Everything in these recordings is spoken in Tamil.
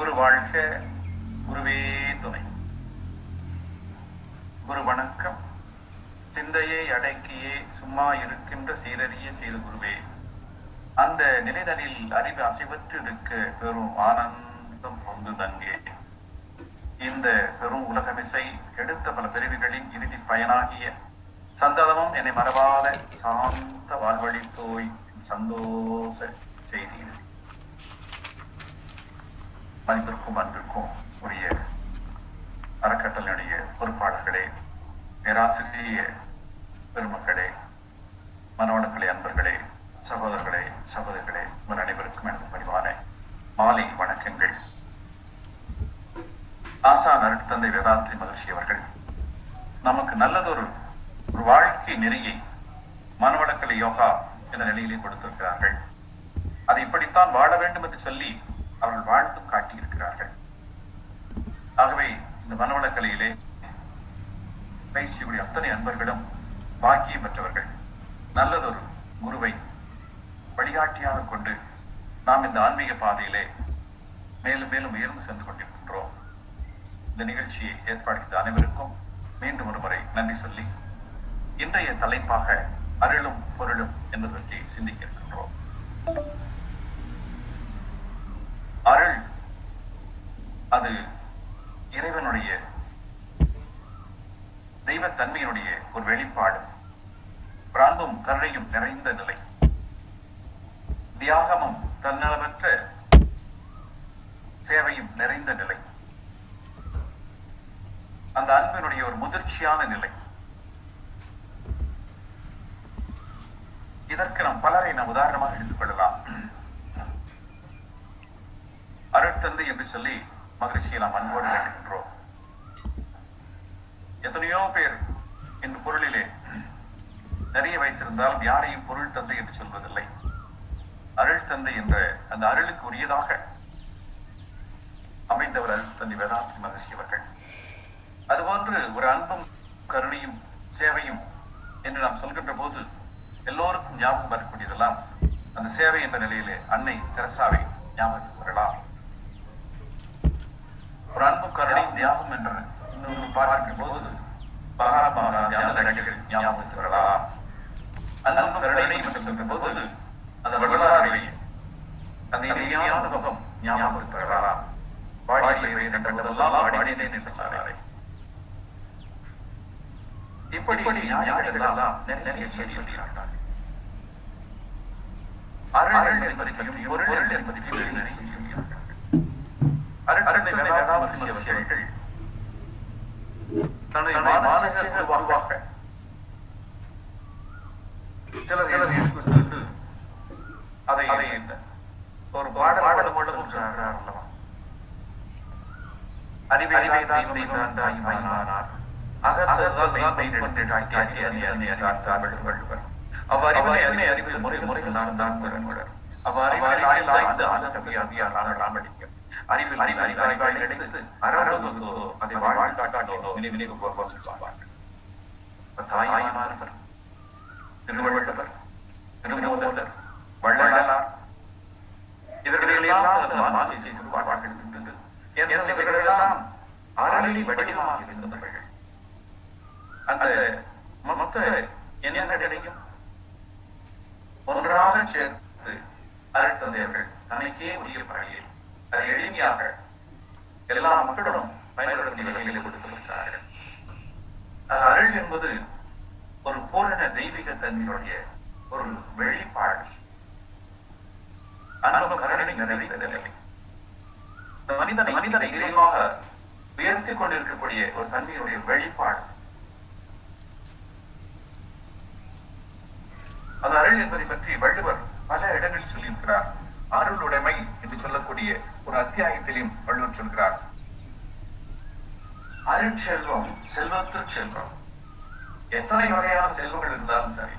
குரு வாழ்க, குருவே துணை. குரு வணக்கம். சிந்தையை அடக்கியே சும்மா இருக்கின்ற சீரறிய செய்த குருவே, அந்த நிலைதனில் அறிவு அசைவற்று இருக்க பெரும் ஆனந்தம் பொங்கு தங்கே. இந்த பெரும் உலகமிசை எடுத்த பல பிரிவுகளின் இறுதி பயனாகிய சந்ததமும் என்னை மறவாத சாந்த வாழ்வழித்தோய் சந்தோஷ செய்தி. மனிதருக்கும் அன்பிற்கும் உரிய அறக்கட்டளையுடைய பொறுப்பாளர்களே, பேராசிரிய பெருமக்களே, மனவளக்கலை அன்பர்களே, சகோதரர்களே, சகோதரிகளே, உங்கள் அனைவருக்கும் எனது பணிவான மாலை வணக்கங்கள். ஆசான் அருட்தந்தை வேதாத்ரி மகிழ்ச்சி அவர்கள் நமக்கு நல்லதொரு ஒரு வாழ்க்கை நெறியை மனவளக்கலை யோகா என்ற நிலையிலே கொடுத்திருக்கிறார்கள். அதை இப்படித்தான் வாழ வேண்டும் என்று சொல்லி அவர்கள் வாழ்த்தும் காட்டியிருக்கிறார்கள். ஆகவே இந்த மனவளக்கலையிலே பயிற்சியுடைய அத்தனை அன்பர்களும் பாக்கியம் பெற்றவர்கள். நல்லதொரு குருவை வழிகாட்டியாக கொண்டு நாம் இந்த ஆன்மீக பாதையிலே மேலும் மேலும் உயர்ந்து சென்று கொண்டிருக்கின்றோம். இந்த நிகழ்ச்சியை ஏற்பாடு செய்த அனைவருக்கும் மீண்டும் ஒரு முறை நன்றி சொல்லி, இன்றைய தலைப்பாக அருளும் பொருளும் என்பதை பற்றி சிந்திக்க இருக்கின்றோம். அருள் அது இறைவனுடைய தெய்வத்தன்மையினுடைய ஒரு வெளிப்பாடு, பிராந்தும் கருணையும் நிறைந்த நிலை, தியாகமும் தன்னலமற்ற சேவையும் நிறைந்த நிலை, அந்த அன்பினுடைய ஒரு முதிர்ச்சியான நிலை. இதற்கு நாம் பலரை நாம் உதாரணமாக எடுத்துக் கொள்ளலாம். அருட்தந்தை என்று சொல்லி மகிழ்ச்சியை நாம் அன்போடு கேட்கின்றோம். எத்தனையோ பேர் இந்த பொருளிலே நிறைய வைத்திருந்தால் யாரையும் பொருள் தந்தை என்று சொல்வதில்லை. அருள் தந்தை என்ற அந்த அருளுக்கு உரியதாக அமைந்தவர் அருட்தந்தை வேதாத்ரி மகிழ்ச்சி அவர்கள். அதுபோன்று ஒரு அன்பும் கருணையும் சேவையும் என்று நாம் சொல்கின்ற போது எல்லோருக்கும் ஞாபகம் வரக்கூடியதெல்லாம் அந்த சேவை என்ற நிலையிலே அன்னை தெரசாவை ஞாபகத்துக்கு வரலாம். ஒரு அன்பும் கருணை தியாகம் என்ற இன்னொரு பார்க்கும் போது ஞாபகத்துக்கு வரலாம். அந்த அன்பும் கருணை என்று சொல்கிற போது அந்த வரலாறு அந்த இணையான முகம் ஞாபகத்துக்கு வரலாம். இப்படி ஞாபகங்களெல்லாம் நிறைய சொல்கிறார்கள். அருள் என்பதை பற்றி, பொருள் என்பதை பற்றி நிறைய சொல்கிறார்கள். அருட்தந்தை வேதாத்ரி அவர்கள் தன்னுடைய மானசீக வாழ்வாக சிலர் எடுத்துக்கொண்டு அதை ஒரு பாடல் மூலமும் சொன்னார். அறிவை தாய்மானார் அகத்ததால் அவ்வறிவை அறிவில் முறைகள் நான் பெறமுடர். அவ்வறிவில் அறிவில் அறிவாய் கிடைத்து அறவோ அதை வாழ்க்காட்டோ நினைவு சொல்வார்கள். தாய்மானவர், திருவள்ளுவர், திருமூலர், வள்ளலார் இவர்களெல்லாம் இவர்களெல்லாம் அறநிலை வடிவமாக இருந்தவர்கள். அந்த மொத்த எண்ணங்களையும் ஒன்றாக சேர்த்து அருட்தந்தையர்கள் தனக்கே உரிய பணியில் அதை எளிமையாக எல்லா மக்களும் பயன்படும் நிலையில் கொடுத்திருக்கிறார்கள். அருள் என்பது ஒரு பூரண தெய்வீக தன்மையுடைய ஒரு வெளிப்பாடு, அன்பு கருணை நிறைந்த நிலை. மனிதனை இறைவாக உயர்த்தி கொண்டிருக்கக்கூடிய ஒரு தன்மையுடைய வெளிப்பாடு. அந்த அருள் என்பதை பற்றி வள்ளுவர் பல இடங்களில் சொல்லியிருக்கிறார். அருளுடைமை என்று சொல்லக்கூடிய ஒரு அத்தியாயத்திலும் வள்ளுவர் சொல்கிறார், அருட்செல்வம் செல்வத்து செல்வம். எத்தனை வகையான செல்வங்கள் இருந்தாலும் சரி,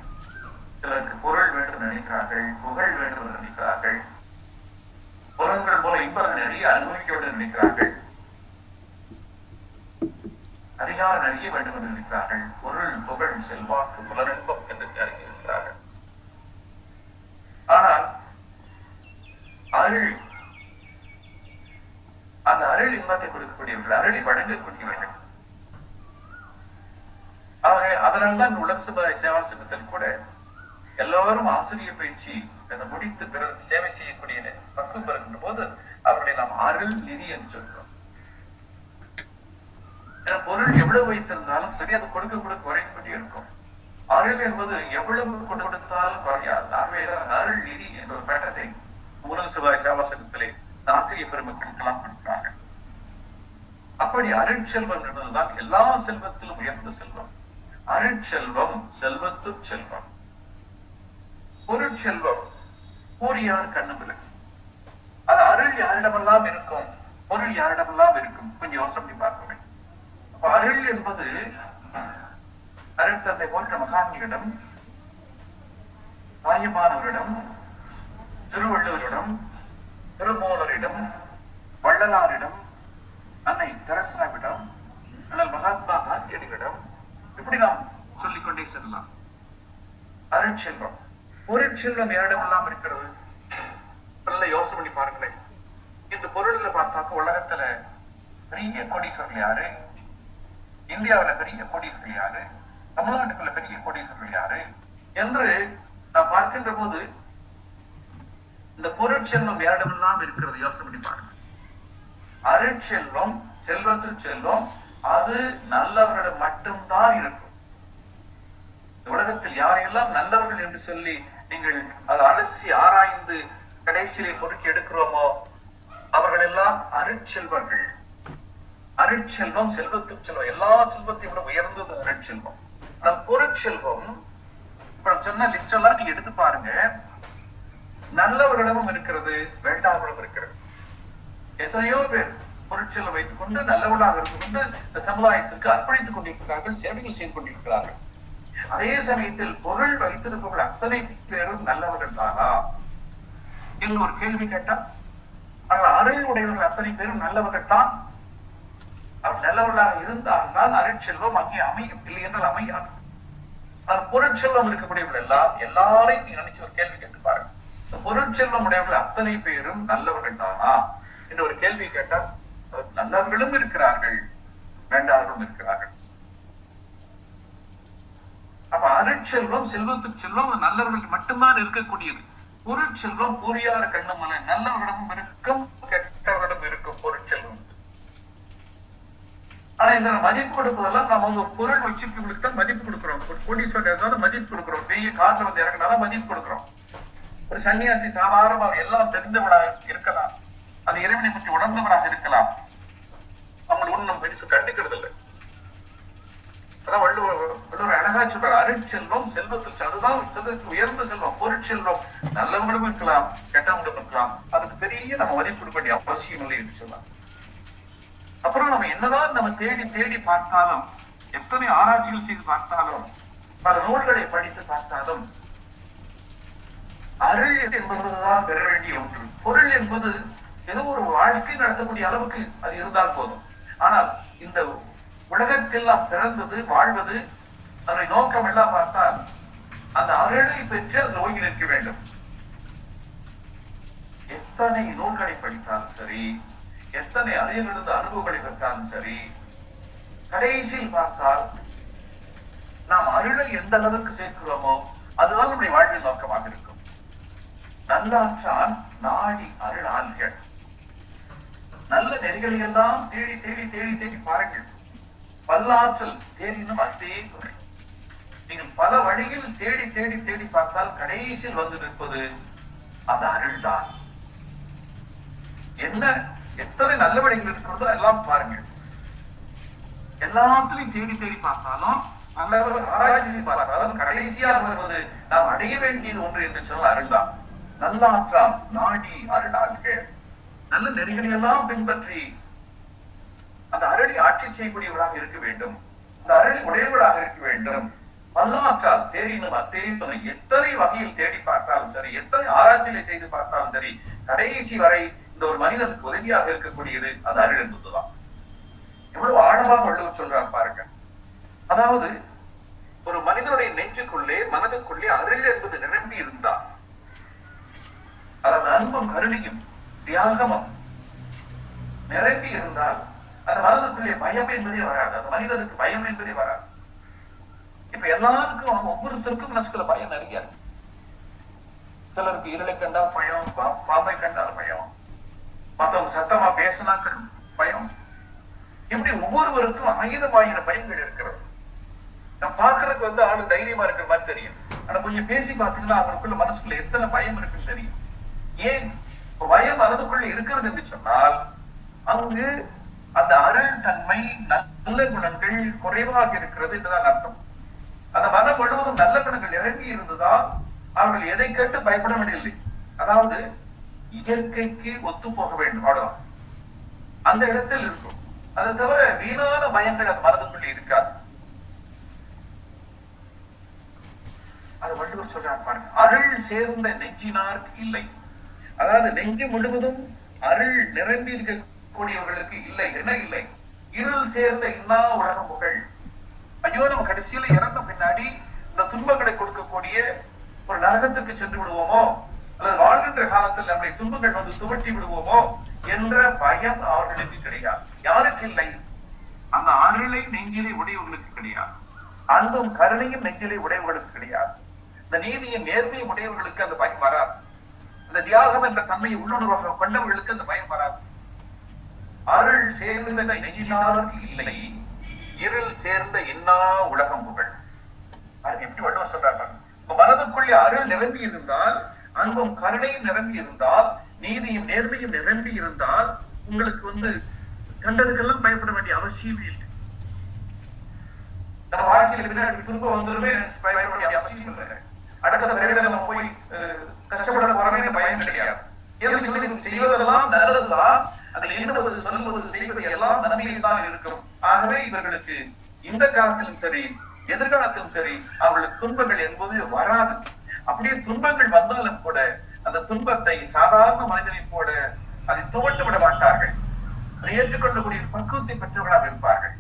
சிலருக்கு பொருள் வேண்டும் நினைக்கிறார்கள், புகழ் வேண்டும் என்று நினைக்கிறார்கள், புலன்கள் போல இன்பம் நிறைய அனுபவிக்க நினைக்கிறார்கள், அதிகாரம் நிறைய வேண்டும் என்று நினைக்கிறார்கள், பொருள் புகழ் செல்வாக்கு புலனின்பம் என்று அறிந்திருக்கிறார்கள். ஆனால் அருள் அந்த அருள் இன்பத்தை கொடுக்கக்கூடியவர்கள், அருளை வழங்கக்கூடியவர்கள். அதனால்தான் உலக சமுதாய சேவா சங்கத்தில் கூட எல்லோரும் ஆசிரியர் பயிற்சி முடித்து பிறகு சேவை செய்யக்கூடிய பக்குவம் பெறுகின்ற போது அவர்களை நாம் அருள் நிதி என்று சொல்கிறோம். பொருள் எவ்வளவு வைத்திருந்தாலும் சரி, அது கொடுக்க கொடுக்க குறைந்து இருக்கும். அருள் என்பது எவ்வளவு கொடுத்தாலும் குறையாது. ஆகவேதான் அருள் நிதி என்ற ஒரு பட்டத்தை உலக சமுதாய சேவா சங்கத்திலே ஆசிரியர் பெருமக்களுக்கெல்லாம் கொடுக்கிறாங்க. அப்படி அருட்செல்வம் என்பதுதான் எல்லா செல்வத்திலும் உயர்ந்த செல்வம். அருட்செல்வம் செல்வத்து செல்வம். பொருட்செல்வம் கூறியார் கண்ணுமில்லை. அது அருள் யாரிடமெல்லாம் இருக்கும், பொருள் யாரிடமெல்லாம் இருக்கும், கொஞ்சம் யோசனை பார்க்கவே. அருள் என்பது அருட்தந்தை போன்ற மகான்களிடம், தாயமானவரிடம், திருவள்ளுவரிடம், திருமூலரிடம், வள்ளலாரிடம், அன்னை தெரசாவிடம், அல்லது மகாத்மா காந்தியடிகளிடம், இப்படி நாம் சொல்லிக்கொண்டே செல்லலாம். அருட்செல்வம். பொருட்செல்வம் யாரிடமெல்லாம் இருக்கிறது? நல்ல யோசனை பண்ணி பாருங்களேன். இந்த பொருள்ல பார்த்தாக்க உலகத்துல பெரிய கோடீஸ்வரர்கள் யாரு, இந்தியாவில பெரிய கோடீஸ்வரர்கள் யாரு, தமிழ்நாட்டுக்குள்ள பெரிய கோடீஸ்வரர்கள் யாரு என்று நாம் பார்க்கின்ற போது இந்த பொருட்செல்வம் யாரிடமெல்லாம் இருக்கிறது யோசனை பண்ணி பாருங்க. அருட்செல்வம், செல்வத்து செல்வம், அது நல்லவர்களிடம் மட்டும்தான் இருக்கும். உலகத்தில் யாரெல்லாம் நல்லவர்கள் என்று சொல்லி நீங்கள் அதை அலசி ஆராய்ந்து கடைசியிலே பொறுக்கி எடுக்கிறோமோ அவர்கள் எல்லாம் அருட்செல்வர்கள். அருட்செல்வம், செல்வத்து செல்வம், எல்லா செல்வத்தையும் விட உயர்ந்தது அருட்செல்வம். ஆனால் பொருட்செல்வம் இப்ப சொன்ன லிஸ்ட் எல்லாம் நீங்க எடுத்து பாருங்க. நல்லவர்களிடமும் இருக்கிறது, வேண்டாதவர்களும் இருக்கிறது. எத்தனையோ பேர் பொருட்செல்வம் வைத்துக் கொண்டு நல்லவர்களாக இருந்து கொண்டு இந்த சமுதாயத்திற்கு அர்ப்பணித்துக் கொண்டிருக்கிறார்கள், சேவைகள் செய்து கொண்டிருக்கிறார்கள். அதே சமயத்தில் பொருள் வைத்திருப்பவர்கள் அத்தனை பேரும் நல்லவர்கள் தானா என்று ஒரு கேள்வி கேட்டால், ஆனால் அருள் உடையவர்கள் அத்தனை பேரும் நல்லவர்கள் தான். அவர் நல்லவர்களாக இருந்தால்தான் அருட்செல்வம் அங்கே அமையும், இல்லை என்றால் அமையாது. ஆனால் பொருட்செல்வம் இருக்கக்கூடியவர்கள் எல்லாம் எல்லாரையும் நீங்க நினைச்சு ஒரு கேள்வி கேட்டு பாருங்க. பொருட்செல்வம் உடையவர்கள் அத்தனை பேரும் நல்லவர்கள் தானா என்று ஒரு கேள்வி கேட்டால் நல்லவர்களும் இருக்கிறார்கள், வேண்டாதவர்களும் இருக்கிறார்கள். அப்ப அருட்செல்வம், செல்வத்து செல்வம் நல்லவர்கள் மட்டும்தான் இருக்கக்கூடியது. பொருட்செல்வம் பூரியார கண்ணுமலை, நல்லவர்களிடம் இருக்கும், கெட்டவர்களிடம் இருக்கும் பொருட்செல்வம். ஆனா இந்த மதிப்பு கொடுப்பதெல்லாம் நம்ம ஒரு பொருள் வச்சிருக்கவங்களுக்கு தான் மதிப்பு கொடுக்கிறோம். ஒரு கோடீஸ்வரர் மதிப்பு கொடுக்கிறோம், பெரிய கார்ல வந்து இறங்கினாதான் மதிப்பு கொடுக்கிறோம். ஒரு சன்னியாசி சாதாரணமாக எல்லாம் தெரிந்தவராக இருக்கலாம், அது இறைவனை பற்றி உணர்ந்தவராக இருக்கலாம், அவங்க ஒண்ணும் பெருசு கண்டுக்கிறது இல்லை. அதான் வள்ளுவர் அழகா சொல்றார், அருட்செல்வம் செல்வத்தில், அதுதான் செல்வத்துக்கு உயர்ந்த செல்வம். பொருட்செல்வம் நல்லவங்களும் இருக்கலாம், கெட்டவங்களும் இருக்கலாம், அதுக்கு பெரிய நம்ம மதிப்பு கொடுக்க வேண்டிய அவசியம் இல்லை என்று சொல்லலாம். அப்புறம் நம்ம என்னதான் நம்ம தேடி தேடி பார்த்தாலும், எத்தனை ஆராய்ச்சிகள் செய்து பார்த்தாலும், பல நூல்களை படித்து பார்த்தாலும், அருள் என்பதுதான் பெற வேண்டிய ஒன்று. பொருள் என்பது ஏதோ ஒரு வாழ்க்கை நடத்தக்கூடிய அளவுக்கு அது இருந்தால் போதும். ஆனால் இந்த உலகத்தில் நாம் பிறந்தது, வாழ்வது, அதனை நோக்கம் எல்லாம் பார்த்தால் அந்த அருளை பெற்று அது ஓங்கி நிற்க வேண்டும். எத்தனை நூல்களை படித்தாலும் சரி, எத்தனை அறிஞர்களது அனுபவங்களை பெற்றாலும் சரி, கடைசியில் பார்த்தால் நாம் அருளை எந்த அளவுக்கு சேர்க்கிறோமோ அதுதான் நம்முடைய வாழ்வின் நோக்கமாக இருக்கும். நல்லாற்றான் நாடி அருள் ஆள்கள். நல்ல நெறிகளை எல்லாம் தேடி தேடி தேடி தேடி பாருங்கள். பல்லாற்றல் தேடினும் அதே துணை. நீங்கள் பல வழியில் தேடி தேடி தேடி பார்த்தால் கடைசியில் வந்து நிற்பது அது அருள் தான். என்ன எத்தனை நல்ல வழிகள் இருக்கிறதோ எல்லாம் பாருங்கள். எல்லாத்திலையும் தேடி தேடி பார்த்தாலும், ஆராய்ச்சி பார்த்தாலும் கடைசியாக வருவது நாம் அடைய வேண்டியது ஒன்று என்று சொன்னால் அருள் தான். நல்லாற்றான் நாடி அருளாள்கள். நல்ல நெறிகளை எல்லாம் பின்பற்றி அந்த அருளை ஆட்சி செய்யக்கூடியவர்களாக இருக்க வேண்டும், அந்த அருளை உடையவர்களாக இருக்க வேண்டும். பல்லாற்றால் தேடினும் அத்தேடினும் எத்தனை வகையில் தேடி பார்த்தாலும் சரி, எத்தனை ஆராய்ச்சிகளை செய்து பார்த்தாலும் சரி, கடைசி வரை இந்த ஒரு மனிதனுக்கு உதவியாக இருக்கக்கூடியது அது அருள் என்பதுதான். எவ்வளவு ஆழமாக வள்ளுவர் சொல்றார் பாருங்க. அதாவது ஒரு மனிதனுடைய நெஞ்சுக்குள்ளே, மனதுக்குள்ளே அருள் என்பது நிரம்பி இருந்தார், அதாவது அன்பும் கருணையும் தியாகமும் நிரம்பி இருந்தால் அந்த மனதுக்குள்ளே பயம் என்பதே வராது. அந்த மனிதனுக்கு பயம் என்பதே வராது. இப்ப எல்லாருக்கும் ஒவ்வொருத்தருக்கும் மனசுக்குள்ள பயம் நிறைய இருக்கு. சிலருக்கு இருளை கண்டால் பயம், பாம்பை கண்டால் பயம், மற்றவங்க சத்தமா பேசினாக்கள் பயம். இப்படி ஒவ்வொருவருக்கும் ஆயிரம் பயங்கள் இருக்கிறது. நம்ம பாக்குறதுக்கு ஆளு தைரியமா இருக்கிற மாதிரி தெரியும். ஆனா கொஞ்சம் பேசி பாத்தீங்கன்னா அவருக்குள்ள மனசுக்குள்ள எத்தனை பயம் இருக்குன்னு தெரியும். ஏன் பயம் மனதுக்குள்ள இருக்கிறது என்று சொன்னால் அங்கு அந்த அருள் தன்மை, நல்ல குணங்கள் குறைவாக இருக்கிறது என்றுதான் அர்த்தம். அந்த மனம் முழுவதும் நல்ல குணங்கள் இறங்கி இருந்ததால் அவர்கள் எதை கேட்டு பயப்பட வேண்டியதில்லை. அதாவது இயற்கைக்கு ஒத்து போக வேண்டும், அவ்வளவுதான். அந்த இடத்தில் இருக்கும். அதை தவிர வீணான பயங்கள் அந்த மனதுக்குள்ளே இருக்காது. அது வள்ளுவர் சொல்றார் பாருங்க, அருள் சேர்ந்த நெஞ்சினார்க்கு இல்லை. அதாவது நெஞ்சு முழுவதும் அருள் நிரம்பி இருக்கக்கூடியவர்களுக்கு இல்லை. என்ன இல்லை? இருள் சேர்ந்த இன்னா உலக புகழ். ஐயோ நம்ம கடைசியில இறந்த பின்னாடி இந்த துன்பங்களை கொடுக்கக்கூடிய ஒரு நரகத்துக்கு சென்று விடுவோமோ, அல்லது வாழ்கின்ற காலத்தில் நம்முடைய துன்பங்கள் வந்து துவட்டி விடுவோமோ என்ற பயம் அவர்களுக்கு கிடையாது. யாருக்கு இல்லை? அந்த அருளை நெஞ்சிலை உடையவர்களுக்கு கிடையாது. அன்பும் கருணையும் நெஞ்சிலை உடையவர்களுக்கு கிடையாது. இந்த நீதியின் நேர்மையை உடையவர்களுக்கு அந்த பயம் வராது. அந்த தியாகம் என்ற தன்மையை உள்ளுணர்வாக கொண்டவர்களுக்கு அந்த பயம் வராது. அருள் சேர்ந்த நெஞ்சினாருக்கு இல்லை, இருள் சேர்ந்த இன்னா உலகம் புகழ். அது எப்படி வள்ளுவர் சொல்றாங்க? மனதுக்குள்ளே அருள் நிரம்பி இருந்தால், அன்பும் கருணையும் நிரம்பி இருந்தால், நீதியும் நேர்மையும் நிரம்பி இருந்தால் உங்களுக்கு கண்டதுக்கெல்லாம் பயப்பட வேண்டிய அவசியமே இல்லை. நம்ம வாழ்க்கையில் பின்னாடி திரும்ப வந்துருமே பயப்பட வேண்டிய அவசியம் இல்லை. அடுத்த பிறகு நம்ம போய் கஷ்டப்பட போறவே பயம் கிடையாது. செய்வதெல்லாம் நல்லதுதான். அதில் எண்ணுவது, சொல்லுவது, செய்வது எல்லாம் நன்மையில் தான் இருக்கும். ஆகவே இவர்களுக்கு இந்த காலத்திலும் சரி எதிர்காலத்திலும் சரி அவர்களுக்கு துன்பங்கள் என்பது வராது. அப்படியே துன்பங்கள் வந்தாலும் கூட அந்த துன்பத்தை சாதாரண மனிதனை போல அதை துவட்டு விட மாட்டார்கள். அதை ஏற்றுக்கொள்ளக்கூடிய பக்குவத்தை பெற்றவர்களாக இருப்பார்கள்.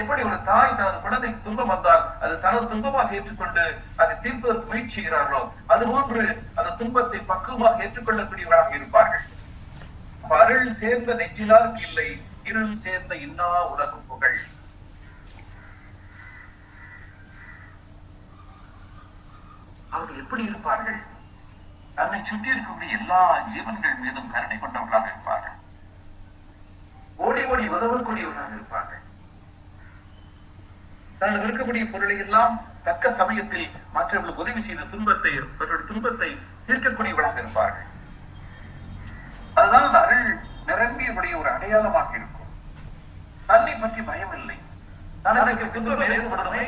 எப்படி ஒரு தாய் தனது குழந்தை துன்பம் வந்தால் அது தனது துன்பமாக ஏற்றுக்கொண்டு அதை தீர்ப்பதற்கு முயற்சி செய்கிறார்களோ, அதுபோன்று அந்த துன்பத்தை பக்குவமாக ஏற்றுக்கொள்ளக்கூடியவர்களாக இருப்பார்கள். அருள் சேர்ந்த நெஞ்சினாருக்கு இல்லை, இருள் சேர்ந்த இன்னா உலகம் புகழ். அவர்கள் எப்படி இருப்பார்கள்? தன்னை சுற்றி இருக்கக்கூடிய எல்லா ஜீவன்கள் மீதும் கருணை கொண்டவர்களாக இருப்பார்கள். ஓடி ஓடி உதவக்கூடியவர்களாக இருப்பார்கள். தங்கள் இருக்கக்கூடிய பொருளை எல்லாம் தக்க சமயத்தில் மற்றவர்களுக்கு உதவி செய்த துன்பத்தை தீர்க்கக்கூடியவர்களாக இருப்பார்கள். அதுதான் அந்த அருள் நிரம்பியபடிய ஒரு அடையாளமாக இருக்கும். தன்னை பற்றி பயம் இல்லை. தனக்கு துன்பம் ஏற்படுமே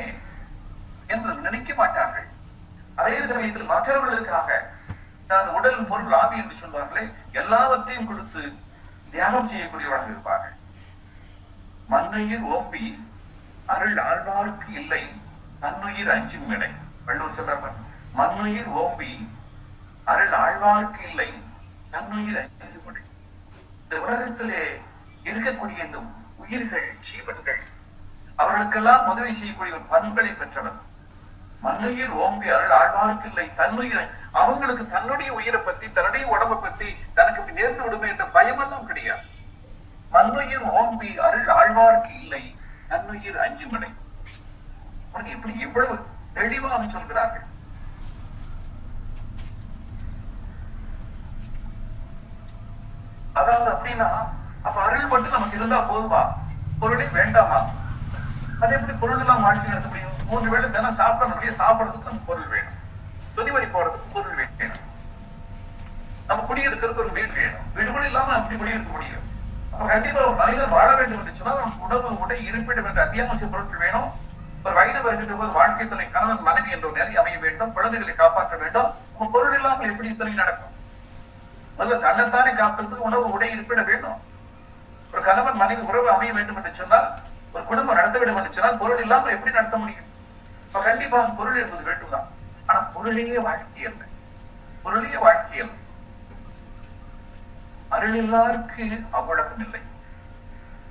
என்று நினைக்க மாட்டார்கள். அதே சமயத்தில் மற்றவர்களுக்காக தனது உடல், பொருள், ஆவி என்று சொல்வார்களே, எல்லாவற்றையும் கொடுத்து தியாகம் செய்யக்கூடியவர்களாக இருப்பார்கள். மண்ணுயிர் ஓம்பி அருள் ஆழ்வாருக்கு இல்லை, தன்னுயிர் அஞ்சும் வினை. வள்ளுவர் சொல்றாங்க, மண்ணுயிர் ஓம்பி அருள் ஆழ்வாருக்கு இல்லை, தன்னுயிர் அஞ்சும் வினை. இந்த உலகத்திலே இருக்கக்கூடிய இந்த உயிர்கள், ஜீவன்கள், அவர்களுக்கெல்லாம் உதவி செய்யக்கூடிய ஒரு பண்புகளை பெற்றவர். மண்ணுயிர் ஓம்பி அருள் ஆழ்வாருக்கு இல்லை, தன்னுயிர். அவங்களுக்கு தன்னுடைய உயிரை பத்தி, தன்னுடைய உடம்பை பத்தி தனக்கு இப்படி நேர்ந்து விடுமே என்ற பயமெல்லாம் கிடையாது. மண்ணுயிர் ஓம்பி அருள் ஆழ்வாருக்கு இல்லை, தன்னுயிர் அஞ்சும் வினை. எப்படி எவ்வளவு தெளிவாக சொல்கிறார்கள். அதாவது அப்படின்னா அப்ப அருள் மட்டும் நமக்கு இருந்தா போதுமா? பொருளே வேண்டாமா? அது எப்படி பொருள் எல்லாம் வாழ்க்கை நடத்த முடியும்? 3 வேளை தினம் சாப்பிட முடியும். சாப்பிடறதுக்கு நமக்கு பொருள் வேணும், துணிமணி போறதுக்கு பொருள் வேணும், நம்ம குடியிருக்கிறதுக்கு ஒரு வீடு வேணும். வீடு கூட இல்லாம அப்படி குடியிருக்க முடியும். அப்ப கண்டிப்பா ஒரு மனிதன் வாழ வேண்டும் என்று சொன்னால் நமக்கு உணவு, உடை, இருப்பிடம் என்ற அத்தியாவசிய பொருட்கள் வேணும். ஒரு வயது வருகின்ற போது வாழ்க்கை துணை, கணவன், மனைவி என்ற ஒரு நிலை அமைய வேண்டும். குழந்தைகளை காப்பாற்ற வேண்டும். பொருள் இல்லாமல் எப்படி இத்தனை நடக்கும்? முதல்ல தன்னைத்தானே காப்பதற்கு உணவு, உடை, இருப்பிடம் வேணும். ஒரு கணவன் மனைவி உறவு அமைய வேண்டும் என்று சொன்னால், ஒரு குடும்பம் நடத்த வேண்டும் என்று சொன்னால் பொருள் இல்லாமல் எப்படி நடத்த முடியும்? இப்ப கண்டிப்பாக பொருள் என்பது வேண்டும்தான். ஆனா பொருளையே வாழ்க்கை அல்ல, பொருளையே வாழ்க்கை அல்ல. அருளில்லாருக்கு அவ்வுலகம் இல்லை,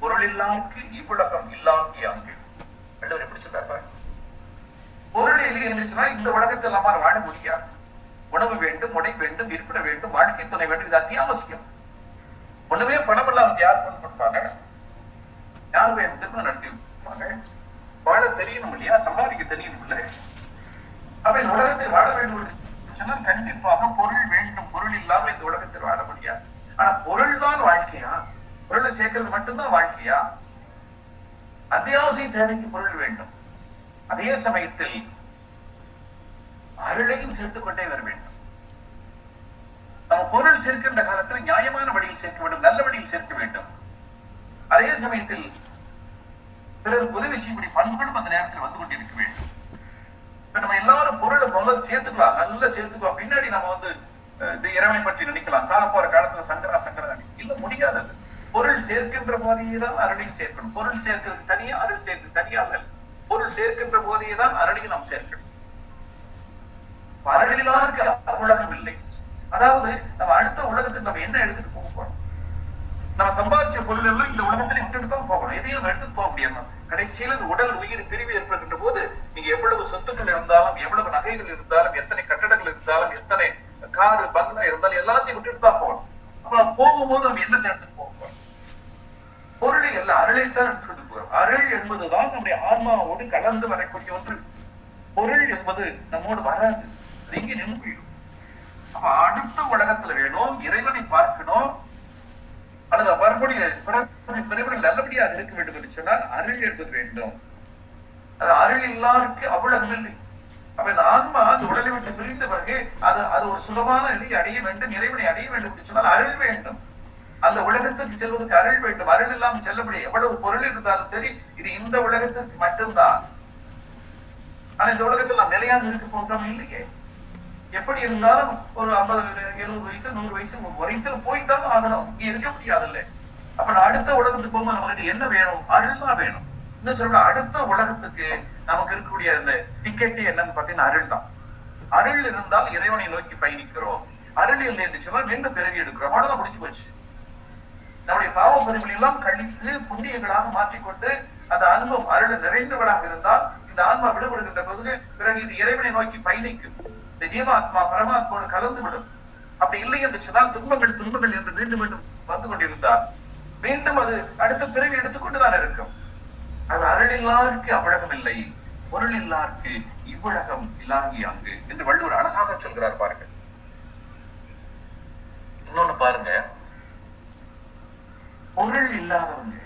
பொருளில்லாருக்கு இவ்வுலகம் இல்லாக்கி அங்கு. வள்ளுவர் எப்படி சொல்றாரு? பொருள் இல்லை என்று சொன்னால் இந்த உலகத்தில் நம்மால் வாழ முடியாது. உணவு வேண்டும், உடை வேண்டும், இருப்பிட வேண்டும், வாழ்க்கை துணை வேண்டும். இது அத்தியாவசியம். ஒண்ணுமே பணம் எல்லாம் வந்து யார் கொண்டு கொடுப்பாங்க? யார் போய் திருமணம் நடத்தி கொடுப்பாங்க? வாழ தெரியணும் இல்லையா, சம்பாதிக்க தெரியணும் இல்லை. அப்ப இந்த உலகத்தில் வாழ வேண்டும் சொன்னால் கண்டிப்பாக பொருள் வேண்டும். பொருள் இல்லாம இந்த உலகத்தில் வாழ முடியாது. ஆனா பொருள் தான் வாழ்க்கையா? பொருளை சேர்க்கிறது மட்டும்தான் வாழ்க்கையா? அத்தியாவசிய தேவைக்கு பொருள் வேண்டும். அதே சமயத்தில் அருளையும் சேர்த்துக் கொண்டே வர வேண்டும். நம்ம பொருள் சேர்க்கின்ற காலத்தில் நியாயமான வழியில் சேர்க்க வேண்டும், நல்ல வழியில் சேர்க்க வேண்டும். அதே சமயத்தில் பிறர் உதவி செய்யக்கூடிய பண்புகளும் அந்த நேரத்தில் வந்து கொண்டிருக்க வேண்டும். இப்ப நம்ம எல்லாரும் பொருளை முதல்ல சேர்த்துக்கலாம், நல்லா சேர்த்துக்கலாம். பின்னாடி நம்ம வந்து இறைவனை பற்றி நினைக்கலாம். சாக போற காலத்துல சங்கரா இல்ல, முடியாது. பொருள் சேர்க்கின்ற போதையே தான் அருளையும் சேர்க்கணும். பொருள் சேர்க்கிறது தனியா, அருள் சேர்க்கிறது தனியா இல்லை. பொருள் சேர்க்கின்ற போதையே தான் அருளையும் நாம் சேர்க்கணும். அருளிலாருக்கு உலகம் இல்லை. அதாவது நம்ம அடுத்த உலகத்துக்கு நம்ம என்ன எடுத்துட்டு போக போறோம்? நம்ம சம்பாதிச்ச பொருள் எல்லாம் இந்த உலகத்திலே விட்டுட்டு தான் போகணும். எதையும் நம்ம எடுத்துட்டு போக முடியாது. கடைசியில உடல் உயிர் பிரிவு ஏற்படுகின்ற போது நீங்க எவ்வளவு சொத்துக்கள் இருந்தாலும், எவ்வளவு நகைகள் இருந்தாலும், எத்தனை கட்டடங்கள் இருந்தாலும், எத்தனை காரு பங்களா இருந்தாலும் எல்லாத்தையும் விட்டுட்டு தான் போகணும். அப்ப போகும்போது நம்ம என்னத்தை எடுத்துட்டு போக போறோம்? பொருளை எல்லாம் அருளைத்தான் எடுத்துக்கிட்டு போறோம். அருள் என்பதுதான் நம்முடைய ஆன்மாவோடு கலந்து வரக்கூடிய ஒன்று. பொருள் என்பது நம்மோடு வராது, இங்கே நின்று போயிடும். அப்ப அடுத்த உலகத்துல வேணும், இறைவனை பார்க்கணும், அல்லது மறுபடியும் நல்லபடியாக இருக்க வேண்டும் என்று சொன்னால் அருள் என்பது வேண்டும். அது அருள் எல்லாருக்கு அவ்வளவு இல்லை. அப்ப இந்த ஆன்மா அந்த உடலை விட்டு பிரிந்த பிறகு அது ஒரு சுகமான நிலையை அடைய வேண்டும், இறைவனை அடைய வேண்டும் என்று சொன்னால் அருள் வேண்டும். அந்த உலகத்துக்கு செல்வதற்கு அருள் வேண்டும். அருள் இல்லாமல் செல்ல முடியும். எவ்வளவு பொருள் இருந்தாலும் சரி, இது இந்த உலகத்துக்கு மட்டும்தான். ஆனா இந்த உலகத்தில் நாம் நிலையாக இருக்க போகிறோம் இல்லையே. எப்படி இருந்தாலும் ஒரு 50, 70 வயசு, 100 வயசு வரைத்துல போய்தான் ஆகணும். இங்க இருக்க முடியாதுல்ல. அப்ப நான் அடுத்த உலகத்துக்கு போகும்போது நமக்கு என்ன வேணும்? அருள் தான் வேணும். என்ன சொல்ற, அடுத்த உலகத்துக்கு நமக்கு இருக்கக்கூடிய அந்த டிக்கெட் என்னன்னு பாத்தீங்கன்னா அருள் தான். அருள் இருந்தால் இறைவனை நோக்கி பயணிக்கிறோம். அருள் இல்லை என்று சொன்னால் மீண்டும் பிறவி எடுக்கிறோம். அவ்வளவுதான் முடிஞ்சு போச்சு. நம்முடைய பாவ பெருமைகள் எல்லாம் கழித்து புண்ணியங்களாக மாற்றிக்கொண்டு அந்த அனுபவம் அருள் நிறைந்தவளாக இருந்தால் இந்த ஆன்மா விடுபடுகின்ற போது பிறகு இது இறைவனை நோக்கி பயணிக்கும். இந்த ஜீவாத்மா பரமாத்மாவோடு கலந்து விடும். அப்படி இல்லை என்று சொன்னால் துன்பங்கள் என்று மீண்டும் மீண்டும் வந்து கொண்டிருந்தால் மீண்டும் அது அடுத்த பிறகு எடுத்துக்கொண்டுதான் இருக்கும். அது அருள் இல்லாருக்கு அவ்வுலகம் இல்லை, பொருள் இல்லாருக்கு இவ்வுலகம் இல்லாகி அங்கு என்று வள்ளுவர் அழகாக சொல்கிறார். பாருங்க, இன்னொன்னு பாருங்க, பொருள் இல்லாதவங்க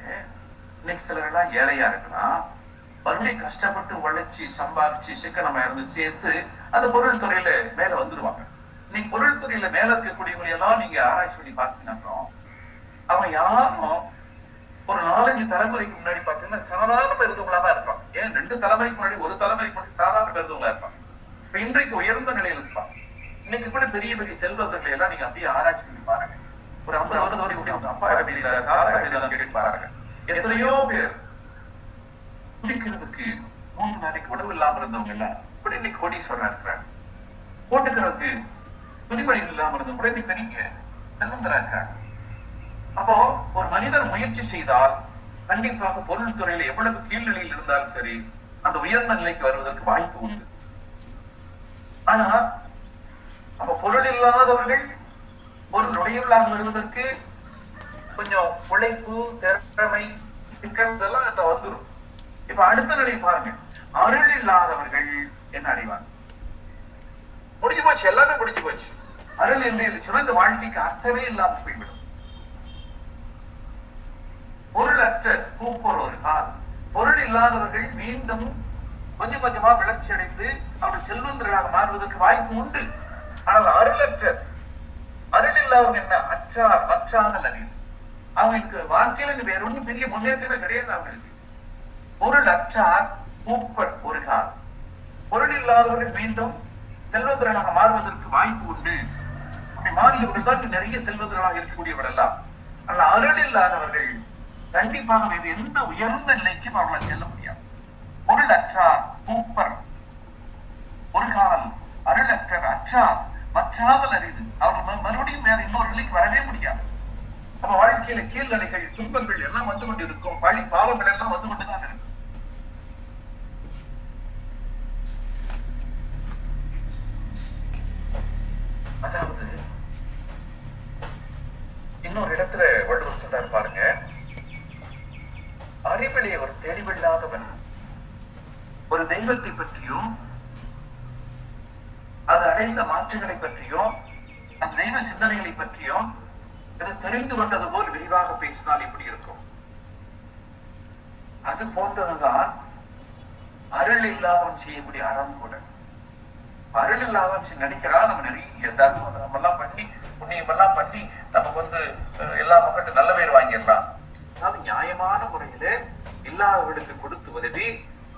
இன்னைக்கு சிலரெல்லாம் ஏழையா இருக்கலாம், மறுபடியும் கஷ்டப்பட்டு உழைச்சி சம்பாதிச்சு சிக்கனமா இருந்து சேர்த்து அந்த பொருள் துறையில மேல வந்துருவாங்க. இன்னைக்கு பொருள் துறையில மேல இருக்கக்கூடியவங்க எல்லாம் நீங்க ஆராய்ச்சி பண்ணி பார்த்தீங்கன்னா அவன் யாரும் ஒரு 4-5 தலைமுறைக்கு முன்னாடி பாத்தீங்கன்னா சாதாரண இருந்தவங்களா தான் இருப்பான். ஏன் 2 தலைமுறைக்கு முன்னாடி, ஒரு தலைமுறைக்கு முன்னாடி சாதாரண இருந்தவங்களா இருப்பான். இப்ப இன்றைக்கு உயர்ந்த நிலையில் இருப்பான். இன்னைக்கு கூட பெரிய பெரிய செல்வந்தர்களை எல்லாம் நீங்க அப்படியே ஆராய்ச்சி பண்ணி பாருங்க. ஒரு 50 வரைக்கும் அப்பா கேட்டு பாருங்க. எத்தனையோ பேர் குடிக்கிறதுக்கு 3 நாளைக்கு உணவு இல்லாம இருந்தவங்க எல்லாம் இப்படி இன்னைக்கு கோடீஸ்வரனா இருக்கிறாங்க. போட்டுக்கிறதுக்கு துணிமணிகள் இல்லாம இருந்தவங்க கூட இன்னைக்கு பெரிய செல்வந்தரா இருக்காங்க. அப்போ ஒரு மனிதர் முயற்சி செய்தால் கண்டிப்பாக பொருள் துறையில எவ்வளவு கீழ்நிலையில் இருந்தாலும் சரி அந்த உயர்ந்த நிலைக்கு வருவதற்கு வாய்ப்பு உண்டு. ஆனா அப்ப பொருள் இல்லாதவர்கள் பொருள் உடையவர்களாக வருவதற்கு கொஞ்சம் உழைப்பு, திறமை, சிக்கல் இதெல்லாம் அந்த வந்துடும். இப்ப அடுத்த நிலை பாருங்க, அருள் இல்லாதவர்கள் என்ன அடைவாங்க? முடிஞ்சு போச்சு, எல்லாமே முடிஞ்சு போச்சு. அருள் என்று சொன்னா இந்த வாழ்க்கைக்கு அர்த்தமே இல்லாமல் போய்விடும். பொருளற்ற கூப்பர் ஒரு கால். பொருள் இல்லாதவர்கள் மீண்டும் கொஞ்சம் கொஞ்சமா விளர்ச்சி அடைந்து அவர்கள் செல்வந்தர்களாக மாறுவதற்கு வாய்ப்பு உண்டு. ஆனால் அருள் இல்லாதவங்க என்ன? அற்றார் மற்றாதல் அறிவு. அவங்களுக்கு வாழ்க்கையில வேற ஒன்றும் பெரிய முன்னேற்றமே கிடையாது. அவங்களுக்கு பொருள் அற்றார் கூப்பர் ஒரு கால். பொருள் இல்லாதவர்கள் மீண்டும் செல்வந்தர்களாக மாறுவதற்கு வாய்ப்பு உண்டு. அப்படி மாறியவர்கள் தான் நிறைய செல்வந்தர்களாக இருக்கக்கூடியவர்கள் எல்லாம். ஆனால் அருள் இல்லாதவர்கள் கண்டிப்பாக வேறு எந்த உயர்ந்த நிலைக்கும் அவர்களால் செல்ல முடியாது. பொருள் அற்றார் கூப்பர் ஒரு கால். அருள் அற்றார் மற்றாதல் அறிவு. அவர்கள் மறுபடியும் வேற இன்னொரு நிலைக்கு வரவே முடியாது. நம்ம வாழ்க்கையில கீழ்நிலைகள், துன்பங்கள் எல்லாம் வந்து கொண்டு இருக்கும். பழி பாவங்கள் எல்லாம் வந்து கொண்டுதான் இருக்கும். அதாவது இன்னொரு இடத்துல வள்ளுவர் சொல்றாரு பாருங்க, அறிவிலே ஒரு தெளிவில்லாதவன் ஒரு தெய்வத்தை பற்றியும் அது அடைந்த மாற்றங்களை பற்றியும் அந்த தெய்வ சிந்தனைகளை பற்றியும் தெரிந்து கொண்டது போல் விரிவாக பேசினால் எப்படி இருக்கும்? அது போன்றதுதான் அருள் இல்லாதவன் செய்யக்கூடிய அறம் கூட. அருள் இல்லாதவன் நடிக்கிறான், நம்ம நிறைய தர்மம் நம்ம எல்லாம் பண்ணி புண்ணியம் எல்லாம் பண்ணி நமக்கு எல்லா மக்களும் நல்ல பேர் வாங்கிடலாம். அதாவது நியாயமான முறையில இல்லாதவர்களுக்கு கொடுத்து உதவி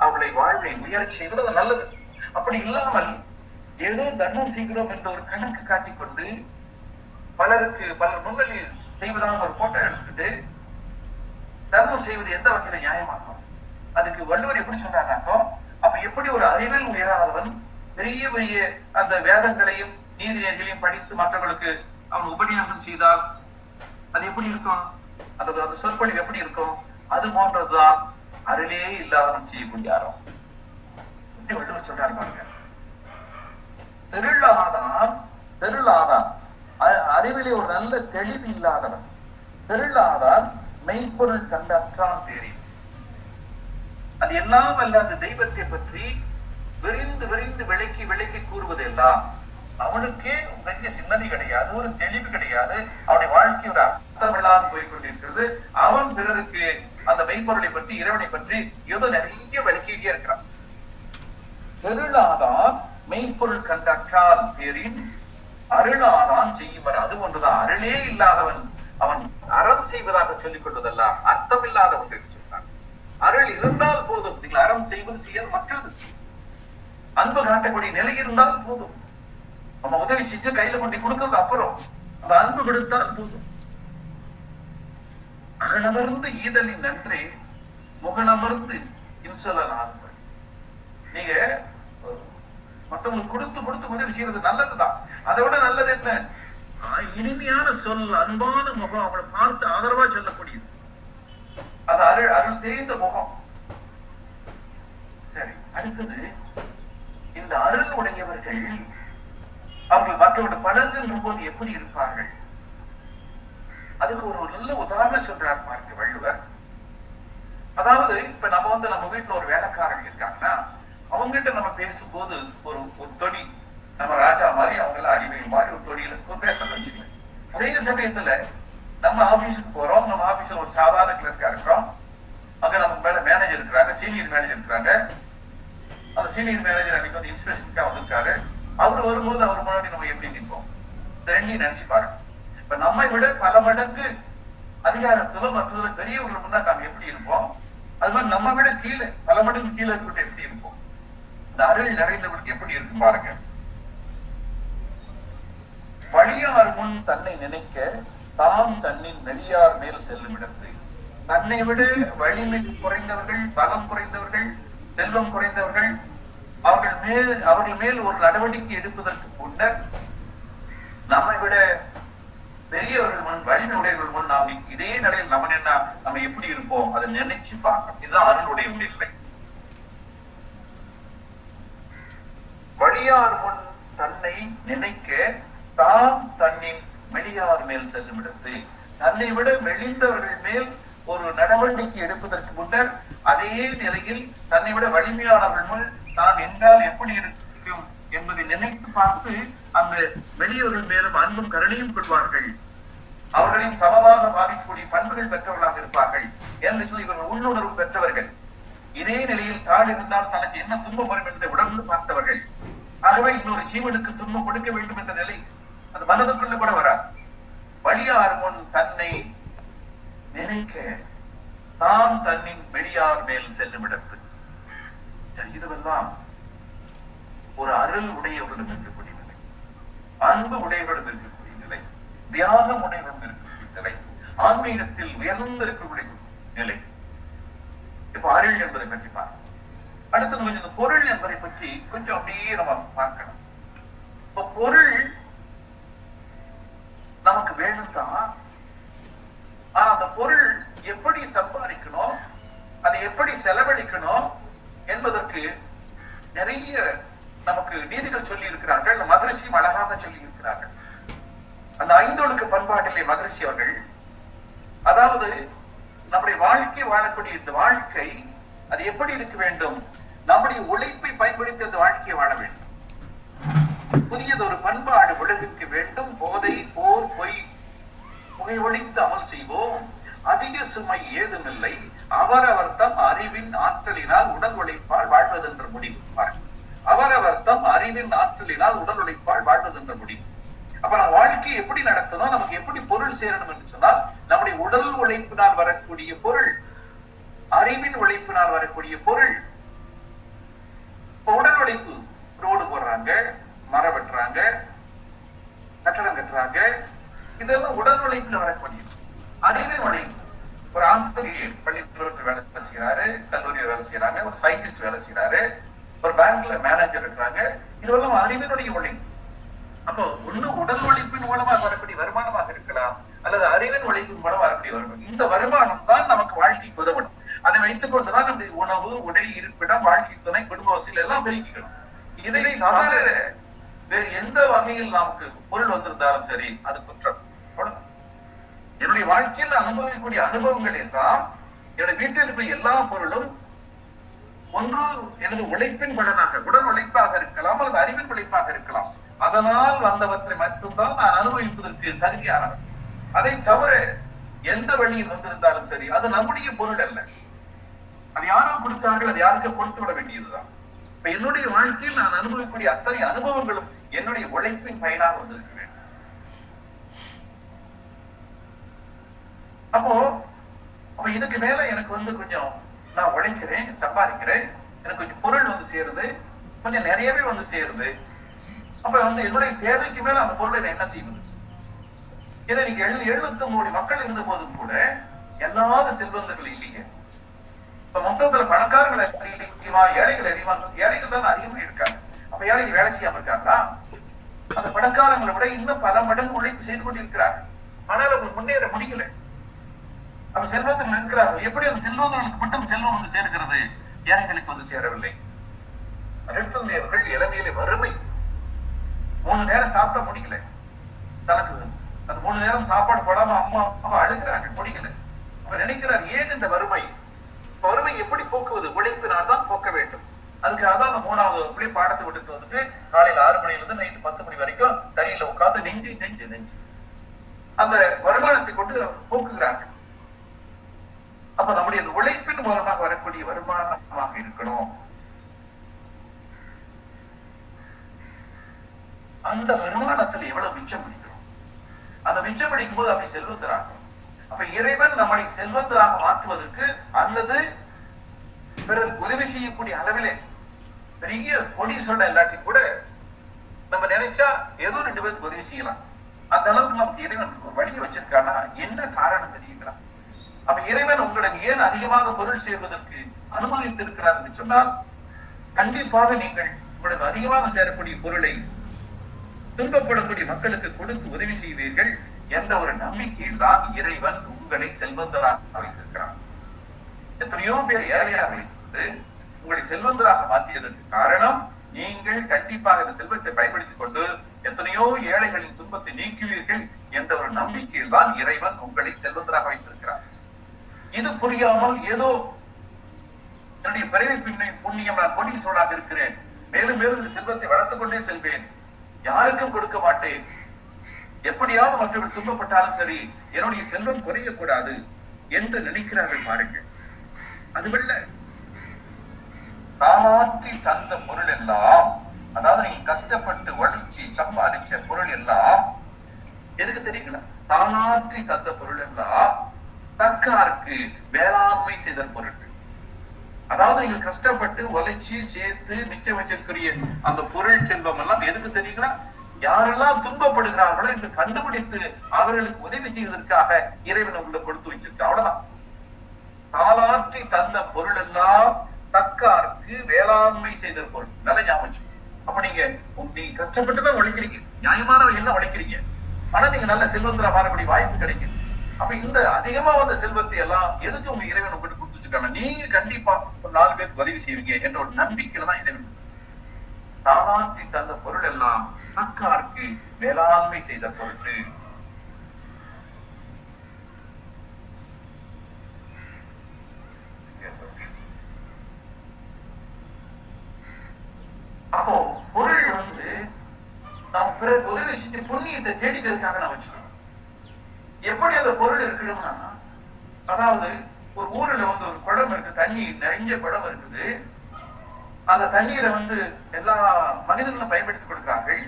அவர்களை வாழ்வை முயற்சி செய்வது நல்லது. அப்படி இல்லாமல் ஏதோ தர்மம் செய்கிறோம் என்ற ஒரு கணக்கு காட்டிக்கொண்டு பலர் முன்னணியில் செய்வதாக ஒரு போட்டோ எடுத்துட்டு தர்மம் செய்வது எந்த வகையில நியாயமாகும்? அதுக்கு வள்ளுவர் எப்படி சொன்னார்னாக்கோ, அப்ப எப்படி ஒரு அறிவில் உயராதவன் பெரிய பெரிய அந்த வேதங்களையும் நீதிநெறிகளையும் படித்து மற்றவர்களுக்கு அவன் உபன்யாசம் செய்தால் அது எப்படி இருக்கும்? அந்த சொற்பொழிவு எப்படி இருக்கும்? அது போன்றதுதான் அருளே இல்லாதவன் செய்யக்கூடிய அறம். வள்ளுவர் சொல்றாரு பாருங்க, தெருளாதான் அறிவிலே ஒரு நல்ல தெளிவு இல்லாதவன், தெருளாதான் மெய்ப்பொருள் கண்டற்றான் தேறி. அது எல்லாம் அல்ல அந்த தெய்வத்தை பற்றி விரிந்து விரிந்து விளக்கி கூறுவதெல்லாம் அவனுக்கே பெரிய சிந்தனை கிடையாது, ஒரு தெளிவு கிடையாது, அவனுடைய வாழ்க்கை ஒரு அர்த்தமில்லாமல் போய்கொண்டிருக்கிறது. அவன் பிறருக்கு அந்த மெய்ப்பொருளை பற்றி இறைவனை பற்றி ஏதோ நிறைய விளக்கிட்டே இருக்கிறான். தெருளாதான் மெய்ப்பொருள் கண்டற்றால் பேரின் அருளாதான் செய்யுமர். அது ஒன்றுதான் அருளே இல்லாதவன் அவன் அறம் செய்வதாக சொல்லிக் கொள்வதெல்லாம் அர்த்தம் இல்லாத ஒன்று சொல்றான். அருள் இருந்தால் போதும், நீங்கள் அறம் செய்வது செய்யல் மற்றது. அன்பு காட்டக்கூடிய நிலை இருந்தால் போதும், நம்ம உதவி செஞ்சு கையில கொண்டு கொடுக்கிறது அப்புறம் அந்த அன்பு கொடுத்தால் போதும். அகனமர்ந்து ஈதலின் நன்றி முகனமர்ந்து இன்சொல்லான். நீங்க மற்றவங்களுக்கு கொடுத்து உதவி செய்யறது நல்லதுதான். அதை விட நல்லது என்ன? இனிமையான சொல், அன்பான முகம், அவளை பார்த்து ஆதரவா சொல்லக்கூடியது. அது அருள் தேய்ந்த முகம். சரி, அடுத்தது இந்த அருள் உடையவர்கள் அவர்கள் மற்றவர்கள் பழகுகின்ற போது எப்படி இருப்பார்கள்? அதுக்கு ஒரு நல்ல உதாரணம் சொல்றார் பாருங்க வள்ளுவர். அதாவது இப்ப நம்ம வீட்டுல ஒரு வேலைக்காரங்க இருக்காங்கன்னா அவங்ககிட்ட நம்ம பேசும்போது ஒரு தொடி, நம்ம ராஜா மாதிரி அவங்க எல்லாம் அடிமை மாதிரி ஒரு தொடியில பேச வச்சுக்கலாம். அதே சமயத்துல நம்ம ஆபீஸுக்கு போறோம், நம்ம ஆபீஸ்ல ஒரு சாதாரண கிளர்க்கா இருக்கிறோம், அங்க நம்ம மேல மேனேஜர் இருக்கிறாங்க, சீனியர் மேனேஜர் இருக்கிறாங்க. அந்த சீனியர் மேனேஜர் அன்னைக்கு வந்து இன்ஸ்பெக்ஷனுக்காக வந்திருக்காரு. அவர் வரும்போது அவர் முன்னாடி நம்ம எப்படி நிற்போம்? இந்த ரெண்டையும் நினைச்சு பாருங்க. இப்ப நம்மை விட பல மடங்கு அதிகாரத்துல மற்றதுல பெரியவர்கள் முன்னா நாம் எப்படி இருப்போம்? அது மாதிரி நம்ம விட கீழே பல மடங்கு கீழே இருக்கிட்ட எப்படி இருப்போம்? இந்த அருள் நிறைந்தவர்களுக்கு எப்படி இருக்கு பாருங்க. வழியார் முன் தன்னை நினைக்க தாம் தன்னின் வெளியார் மேல் செல்லும் இடத்து. தன்னை விட வலிமை குறைந்தவர்கள், பலம் குறைந்தவர்கள், செல்வம் குறைந்தவர்கள் அவர்கள் மேல் ஒரு நடவடிக்கை எடுப்பதற்கு முன்னர் நம்மை விட பெரியவர்கள் முன், வலிமை உடையவர்கள் முன் நாம் இதே நிலையில் நம்ம எப்படி இருப்போம் அதை நினைச்சு பார்க்கணும். இதுதான் அருளுடைய நிலை. வழியார் முன் தன்னை நினைக்க தாம் தன்னின் வெளியார் மேல் செல்லும் இடத்து. தன்னை விட மெலிந்தவர்கள் மேல் ஒரு நடவடிக்கை எடுப்பதற்கு முன்னர் அதே நிலையில் தன்னை விட வலிமையானவர்கள் முன் தான் என்றால் எப்படி இருக்கும் என்பதை நினைத்து பார்த்து அந்த வெளியவர்கள் மேலும் அன்பும் கருணையும் கொள்வார்கள். அவர்களையும் சமமாக பாதிக்கக்கூடிய பண்புகள் பெற்றவர்களாக இருப்பார்கள் என்று சொல்லி இவர்கள் உள்ளுணர்வு பெற்றவர்கள். இதே நிலையில் தாழ் இருந்தால் தனக்கு என்ன துன்பம் வரும் என்பதை உணர்ந்து பார்த்தவர்கள். ஆகவே இன்னொரு ஜீவனுக்கு துன்பம் கொடுக்க வேண்டும் என்ற நிலை அந்த மனதுக்குள்ள கூட வராது. வழியார் முன் தன்னை நினைக்க தான் தன்னின் வெளியார் மேல் செல்லும் இடத்து. இதுவெல்லாம் ஒரு அருள் உடையவர்களிடம் இருக்கக்கூடிய நிலை, அன்பு உடையவர்களிடம் இருக்கக்கூடிய நிலை, தியாகம் உடையவர்களிடம் இருக்கக்கூடிய நிலை, ஆன்மீகத்தில் உயர்ந்து இருக்கக்கூடிய நிலை. இப்ப அருள் என்பதை பற்றி பார்க்கணும். அடுத்தது கொஞ்சம் இந்த பொருள் என்பதை பற்றி கொஞ்சம் அப்படியே நம்ம பார்க்கணும். இப்ப பொருள் நமக்கு வேணும் தான், ஆனா அந்த பொருள் எப்படி சம்பாதிக்கணும், அதை எப்படி செலவழிக்கணும் என்பதற்கு நிறைய நமக்கு நீதிகள் சொல்லி இருக்கிறார்கள். மகரிஷியும் அழகாக சொல்லி இருக்கிறார்கள். அந்த ஐந்தொழுக்க பண்பாட்டிலே மகரிஷி அவர்கள் அதாவது நம்முடைய வாழ்க்கை வாழக்கூடிய இந்த வாழ்க்கை அது எப்படி இருக்க வேண்டும்? நம்முடைய உழைப்பை பயன்படுத்தி அந்த வாழ்க்கையை வாழ வேண்டும். புதியதொரு பண்பாடு உலகிற்கு வேண்டும். போதை போர் பொய் புகை ஒழித்து அமல் செய்வோம். அதிக சுமை ஏதுமில்லை. அவரவர் தம் அறிவின் ஆற்றலினால் உடல் உழைப்பால் வாழ்வதென்ற முடிவு. அவரவர் தம் அறிவின் ஆற்றலினால் உடல் உழைப்பால் வாழ்வதென்ற முடிவு. அப்ப நம்ம வாழ்க்கையை எப்படி நடத்தணும், நமக்கு எப்படி பொருள் சேரணும் என்று சொன்னால், நம்முடைய உடல் உழைப்பினால் வரக்கூடிய பொருள், அறிவின் உழைப்பினால் வரக்கூடிய பொருள். உடல் உழைப்பு, ரோடு போடுறாங்க, மரம் வெட்டுறாங்க, கட்டடம் கட்டுறாங்க, இதெல்லாம் உடல் உழைப்புல வரக்கூடியது. அறிவின் உழைப்பு, ஒரு ஆசிரியர் பள்ளிக்கூடத்தில் வேலை செய்யறாரு, கல்லூரியில் வேலை செய்யறாங்க, ஒரு சயின்டிஸ்ட் வேலை செய்யறாரு, ஒரு பேங்க்ல மேனேஜர் இருக்கிறாங்க, இதெல்லாம் அறிவினுடைய உழைப்பு. அப்போ ஒண்ணு உடல் உழைப்பின் மூலமாக வரக்கூடிய வருமானமாக இருக்கலாம், அல்லது அறிவின் உழைப்பின் மூலம் வரக்கூடிய வருமானம். இந்த வருமானம் தான் நமக்கு வாழ்க்கைக்கு உதவணும். அதை வைத்துக் கொண்டுதான் நம்முடைய உணவு, உடை, இருப்பிடம், வாழ்க்கை துணை, குடும்ப வசதி எல்லாம் பெருக்கிக்கணும். இதை தவிர வேறு எந்த வகையில் நமக்கு பொருள் வந்திருந்தாலும் சரி, அது குற்றம். என்னுடைய வாழ்க்கையில் அனுபவிக்கக்கூடிய அனுபவங்கள் எல்லாம், என்னுடைய வீட்டில் இருக்கிற எல்லா பொருளும் ஒன்று எனது உழைப்பின் பலனாக, உடல் உழைப்பாக இருக்கலாம், அல்லது அறிவின் உழைப்பாக இருக்கலாம். அதனால் வந்தவற்றை மட்டும்தான் நான் அனுபவிப்பதற்கு தகுதியானவர். அதை தவிர எந்த வழியில் வந்திருந்தாலும் சரி, அது நம்முடைய பொருள் அல்ல. அது யாரோ கொடுத்தார்கள், அது யாருக்கு கொடுத்து விட வேண்டியதுதான். இப்ப என்னுடைய வாழ்க்கையில் நான் அனுபவிக்கக்கூடிய அத்தனை அனுபவங்களும் என்னுடைய உழைப்பின் பயனாக வந்திருக்க வேண்டும். அப்போ இதுக்கு மேல எனக்கு கொஞ்சம் நான் உழைக்கிறேன், சம்பாதிக்கிறேன், எனக்கு கொஞ்சம் பொருள் சேருது, கொஞ்சம் நிறையவே சேருது. அப்ப என்னுடைய தேவைக்கு மேல அந்த பொருளை நான் என்ன செய்வது? இதை நீங்க 79 கோடி மக்கள் இருந்த போதும் கூட எல்லாரும் செல்வந்தர்கள் இல்லைங்க. இப்ப மொத்தத்துல பணக்காரர்கள் அதிகமா, ஏழைகள் அதிகமா, ஏழைகள் தான் அதிகமா இருக்காங்க. அப்ப ஏழைகள் வேலை செய்யாம இருக்காங்களா? அந்த பணக்காரங்களை விட இன்னும் பல மடங்கு உழைப்பு செய்து கொண்டிருக்கிறார்கள். ஆனால் அவங்க முன்னேற முடியல. அப்ப செல்வந்தர்கள் இருக்கிறார்கள். எப்படி அந்த செல்வந்தர்களுக்கு மட்டும் செல்வம் சேர்க்கிறது, ஏழைகளுக்கு சேரவில்லை. அவர்கள் இளமையிலே வறுமை, 3 நேரம் சாப்பிட முடியல. தனக்கு அந்த 3 நேரம் சாப்பாடு போடாம அம்மா அப்பா அழுகிறாங்க, முடியல. அவர் நினைக்கிறார், ஏன் இந்த வறுமை? வறுமை எப்படி போக்குவது? உழைப்பினால் தான் போக்க வேண்டும். அதுக்காக தான் அந்த 3வது அப்படியே பாடத்தை விட்டுட்டு காலையில 6 மணிலிருந்து நைட்டு 10 மணி வரைக்கும் தரையில உட்கார்ந்து நெஞ்சு அந்த வருமானத்தை கொண்டு போக்குகிறாங்க. அப்ப நம்முடைய உழைப்பின் மூலமாக வரக்கூடிய வருமானமாக இருக்கணும். அந்த வருமானத்தில் எவ்வளவு மிச்சம் பிடிக்கிறோம், அந்த மிச்சம் பிடிக்கும் போது அப்படி செல்வந்தராக. அப்ப இறைவன் நம்மை செல்வந்தராக மாற்றுவதற்கு, அல்லது பிறருக்கு உதவி செய்யக்கூடிய அளவிலே பெரிய கொடி சொல்ல எல்லாத்தையும் கூட நம்ம நினைச்சா ஏதோ 2 பேருக்கு உதவி செய்யலாம். அந்த அளவுக்கு நமக்கு இறைவன் ஒரு வழியை வச்சிருக்கானா, என்ன காரணம் தெரியுங்களா? அப்ப இறைவன் உங்களுக்கு ஏன் அதிகமாக பொருள் செய்வதற்கு அனுமதித்திருக்கிறார் என்று சொன்னால், கண்டிப்பாக நீங்கள் உங்களுக்கு அதிகமாக சேரக்கூடிய பொருளை துன்பப்படக்கூடிய மக்களுக்கு கொடுத்து உதவி செய்வீர்கள் என்ற ஒரு நம்பிக்கையில் தான் இறைவன் உங்களை செல்வந்தராக வைத்திருக்கிறார். எத்தனையோ பேர் ஏழையாக வைத்து உங்களை செல்வந்தராக மாற்றியதற்கு காரணம், நீங்கள் கண்டிப்பாக இந்த செல்வத்தை பயன்படுத்திக் கொண்டு எத்தனையோ ஏழைகளின் துன்பத்தை நீக்குவீர்கள் என்ற ஒரு நம்பிக்கையில் தான் இறைவன் உங்களை செல்வந்தராக வைத்திருக்கிறார். இது புரியாமல் ஏதோ என்னுடைய பிறவி புண்ணியம், நான் கோடீஸ்வரனாக இருக்கிறேன், மேலும் மேலும் இந்த செல்வத்தை வளர்த்துக் கொண்டே செல்வேன், யாருக்கும் கொடுக்க மாட்டேன், எப்படியாவது மற்றவர்கள் துன்பப்பட்டாலும் சரி என்னுடைய செல்வம் குறையக்கூடாது என்று நினைக்கிறார்கள். பாருங்கள், அதுவல்ல. தானாற்றி தந்த பொருள் எல்லாம், அதாவது நீங்க கஷ்டப்பட்டு உழைச்சி சம்பாதிச்ச பொருள் எல்லாம் எதுக்கு தெரியுங்களா? தானாற்றி தந்த பொருள் எல்லாம் தக்காருக்கு வேளாண்மை செய்த பொருட்கள். அதாவது நீங்க கஷ்டப்பட்டு உழைச்சி சேர்த்து மிச்சம் வச்சிருக்கிற அந்த பொருள் செல்வம் எல்லாம் எதுக்கு தெரியுங்களா? யாரெல்லாம் துன்பப்படுகிறார்களோ என்று கண்டுபிடித்து அவர்களுக்கு உதவி செய்வதற்காக இறைவன் உங்களை கொடுத்து வச்சிருக்க. அவ்வளவுதான். தாளாற்றி தந்த பொருள் எல்லாம் தக்காருக்கு வேளாண்மை செய்த பொருள். நல்ல ஞாபகம். அப்ப நீங்க கஷ்டப்பட்டுதான் உழைக்கிறீங்க, நியாயமான என்ன உழைக்கிறீங்க, ஆனா நீங்க நல்ல செல்வந்தரா மாறக்கூடிய வாய்ப்பு கிடைக்கும். அப்ப இந்த அதிகமா வந்த செல்வத்தை எல்லாம் எதுக்கு உங்க இறைவன் உங்களுக்கு கொடுத்து வச்சிருக்காங்க? நீங்க கண்டிப்பா ஒரு 4 பேருக்கு உதவி செய்வீங்க என்ற ஒரு நம்பிக்கையில தான் இறைவன். தாளாற்றி தந்த பொருள் எல்லாம் தக்காருக்கு வேளாண்மை செய்த பொருள். நாம் பிறகு உதவி செஞ்சு புண்ணியத்தை தேடிக்கிறதுக்காக நான் வச்சுக்கணும். எப்படி அந்த பொருள் இருக்கணும்னா, அதாவது ஒரு ஊர்ல ஒரு குளம் இருக்கு, தண்ணி நிறைய குளம் இருக்குது. அந்த தண்ணீரை எல்லா மனிதர்களும் பயன்படுத்திக் கொடுக்கிறார்கள்.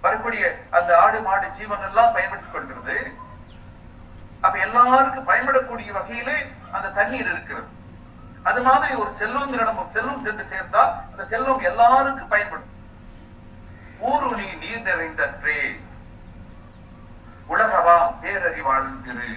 வரக்கூடிய அந்த ஆடு மாடு ஜீவன் எல்லாம் பயன்படுத்திக் கொள்கிறது. அப்ப எல்லாருக்கும் பயன்படக்கூடிய வகையிலே அந்த தண்ணீர் இருக்கிறது. அது மாதிரி ஒரு செல்வம் சென்று சேர்ந்தால் அந்த செல்வம் எல்லாருக்கும் பயன்படும். ஊருணி நீர் நிறைந்தற்றே உலகவாம் பேரறிவாள் திரு.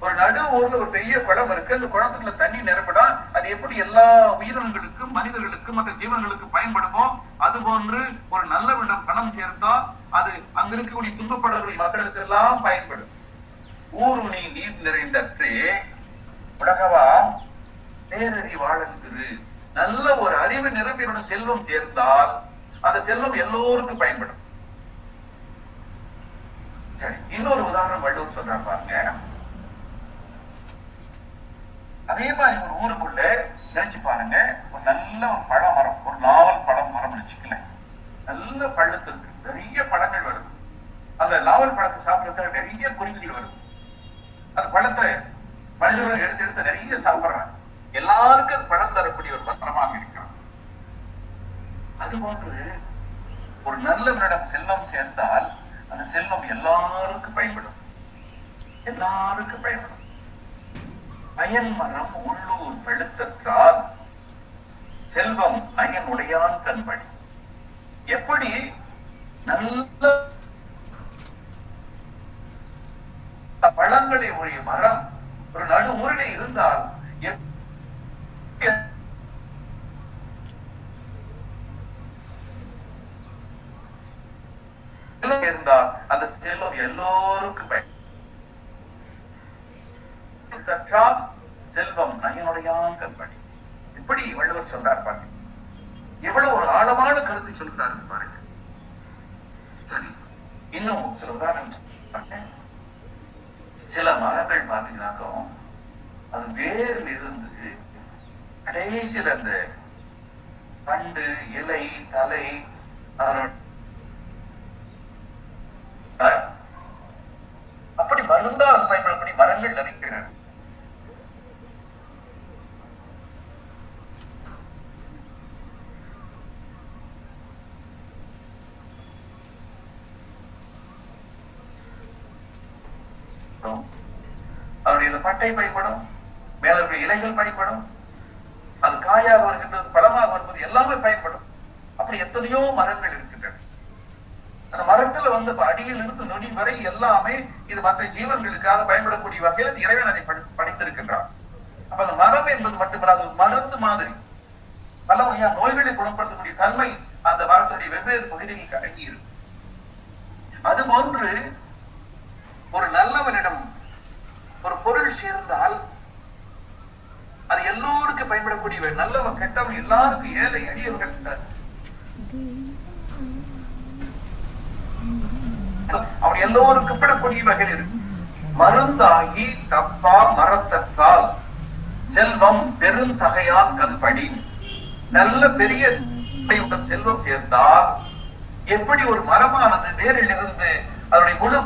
ஒரு நடு ஊர்ல ஒரு பெரிய குளம் இருக்கு. அந்த குளத்துக்குள்ள தண்ணி நிரப்படா அது எப்படி எல்லா உயிரினங்களுக்கும் மனிதர்களுக்கும் மற்ற ஜீவன்களுக்கு பயன்படுமோ அது போன்று ஒரு நல்ல விடம் பணம் சேர்ந்தா அது அங்க இருக்கக்கூடிய துன்பப்படக்கூடிய மக்களுக்கு எல்லாம் பயன்படும். ஊருணி நீர் நிறைந்தற்றே உலகவாம் பேரறிவாளன் திரு. நல்ல ஒரு அறிவு நிரம்பியோட செல்வம் சேர்ந்தால் அந்த செல்வம் எல்லோருக்கும் பயன்படும். சரி, இன்னொரு உதாரணம் வள்ளுவர் சொல்றாங்க பாருங்க. அதே மாதிரி ஒரு ஊருக்குள்ள நினைச்சு பாருங்க, ஒரு நல்ல ஒரு பழ மரம், ஒரு நாவல் பழம் மரம் வச்சுக்கல, நல்ல பழத்து இருக்கு, நிறைய பழங்கள் வருது. அந்த நாவல் பழத்தை சாப்பிடுறதுக்கு நிறைய குருவிகள் வருது. அந்த பழத்தை மனிதர்கள் எடுத்து எடுத்து நிறைய சாப்பிடுறாங்க. எல்லாருக்கும் அது பழம் தரக்கூடிய ஒரு மரமாக இருக்கிறான். அதுபோன்று ஒரு நல்லவனிடம் செல்வம் சேர்ந்தால் அந்த செல்வம் எல்லாருக்கும் பயன்படும், எல்லாருக்கும் பயன்படும். அயன் மரம் உள்ளூர் வெளுத்தற்றால் செல்வம் அயன் உடையான் கண்படி. எப்படி நல்ல பழங்களை உடைய மரம் ஒரு நடு ஊரிலே இருந்தால் இருந்தால் அந்த செல்வம் எல்லோருக்கும் செல்வம் நயனுடையான் கண்படி. இப்படி வள்ளுவர் சொல்றார் பாருங்க. எவ்வளவு ஒரு ஆழமான கருத்தை சொல்றாரு பாருங்க. சரி, இன்னும் சில உதாரணம். சில மரங்கள் பாத்தீங்கன்னாக்கும் அது வேரில் இருந்து கடைசியில் அந்த தண்டு இலை தலை அப்படி மருந்தால் பயன்படக்கூடிய மரங்கள் நிறைக்கின்றன. அதனுடைய பட்டை பயன்படும், மேல இலைகள் பயன்படும், அது காயாக வருகின்றது, பழமாக வருவது எல்லாமே பயன்படும். அப்படி எத்தனையோ மரங்கள் இருக்கின்றன. அந்த மரத்துல அடியில் இருந்து நொடி வரை எல்லாமே இது மற்ற ஜீவன்களுக்காக பயன்படக்கூடிய வகையில் இறைவன் அதை படைத்திருக்கின்றான். அப்ப அந்த மரம் என்பது மட்டுமல்ல, அது மருந்து மாதிரி பல வகையான நோய்களை குணப்படுத்தக்கூடிய தன்மை அந்த மரத்துடைய வெவ்வேறு பகுதிகளுக்கு அடங்கி இருக்கு. அதுபோன்று ஒரு நல்லவனிடம் ஒரு பொருள் சேர்ந்தால் அது எல்லோருக்கும் பயன்படக்கூடிய நல்லவன் கெட்டவன் எல்லாருக்கும் ஏழை எளியவர்கள் அவன் எல்லோருக்கும் படக்கூடிய வகையில் இருக்கு. மருந்தாகி தப்பா மரத்தால் செல்வம் பெருந்தகையான் கண்படி. நல்ல பெரிய செல்வம் சேர்ந்தால் எப்படி ஒரு மரமானது வேரில் இருந்து அதனுடைய முழு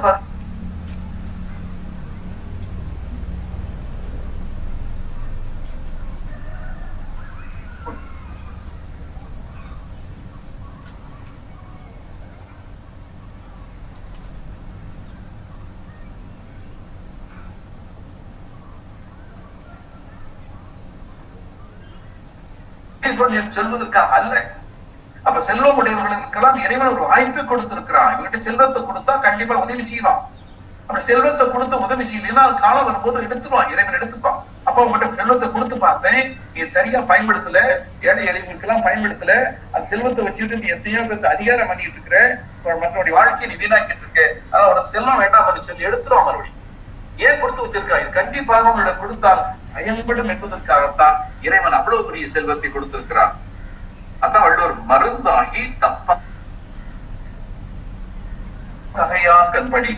செல்வதற்காக அல்ல. அப்ப செல்வம் உடையவர்களுக்கெல்லாம் இறைவன் ஒரு வாய்ப்பை கொடுத்திருக்கிறான். இவங்கிட்ட செல்வத்தை கொடுத்தா கண்டிப்பா உதவி செய்வான். அப்படி செல்வத்தை கொடுத்து உதவி செய்யலாம், அது காலம் வரும்போது எடுத்துருவான், இறைவன் எடுத்துப்பான். அப்ப உங்ககிட்ட செல்வத்தை கொடுத்து பார்த்தேன், நீ சரியா பயன்படுத்தல, ஏழை எளிமைக்கு எல்லாம் பயன்படுத்தல, அந்த செல்வத்தை வச்சுட்டு நீ எத்தனையோ பேருக்கு அதிகாரம் பண்ணிட்டு இருக்கிற, மற்றவருடைய வாழ்க்கையை நீ வீணாக்கிட்டு இருக்க, அதான் உனக்கு செல்வம் வேண்டாம் அப்படின்னு சொல்லி எடுத்துருவான். மறுபடியும் ஏன் கொடுத்து வச்சிருக்கா? இது கண்டிப்பாக உங்களை கொடுத்தால் பயன்படும் என்பதற்காகத்தான் இறைவன் அவ்வளவு பெரிய செல்வத்தை கொடுத்திருக்கிறான். அதான் வள்ளுவர் மருந்தாகி தப்ப தகையான் கண்படி.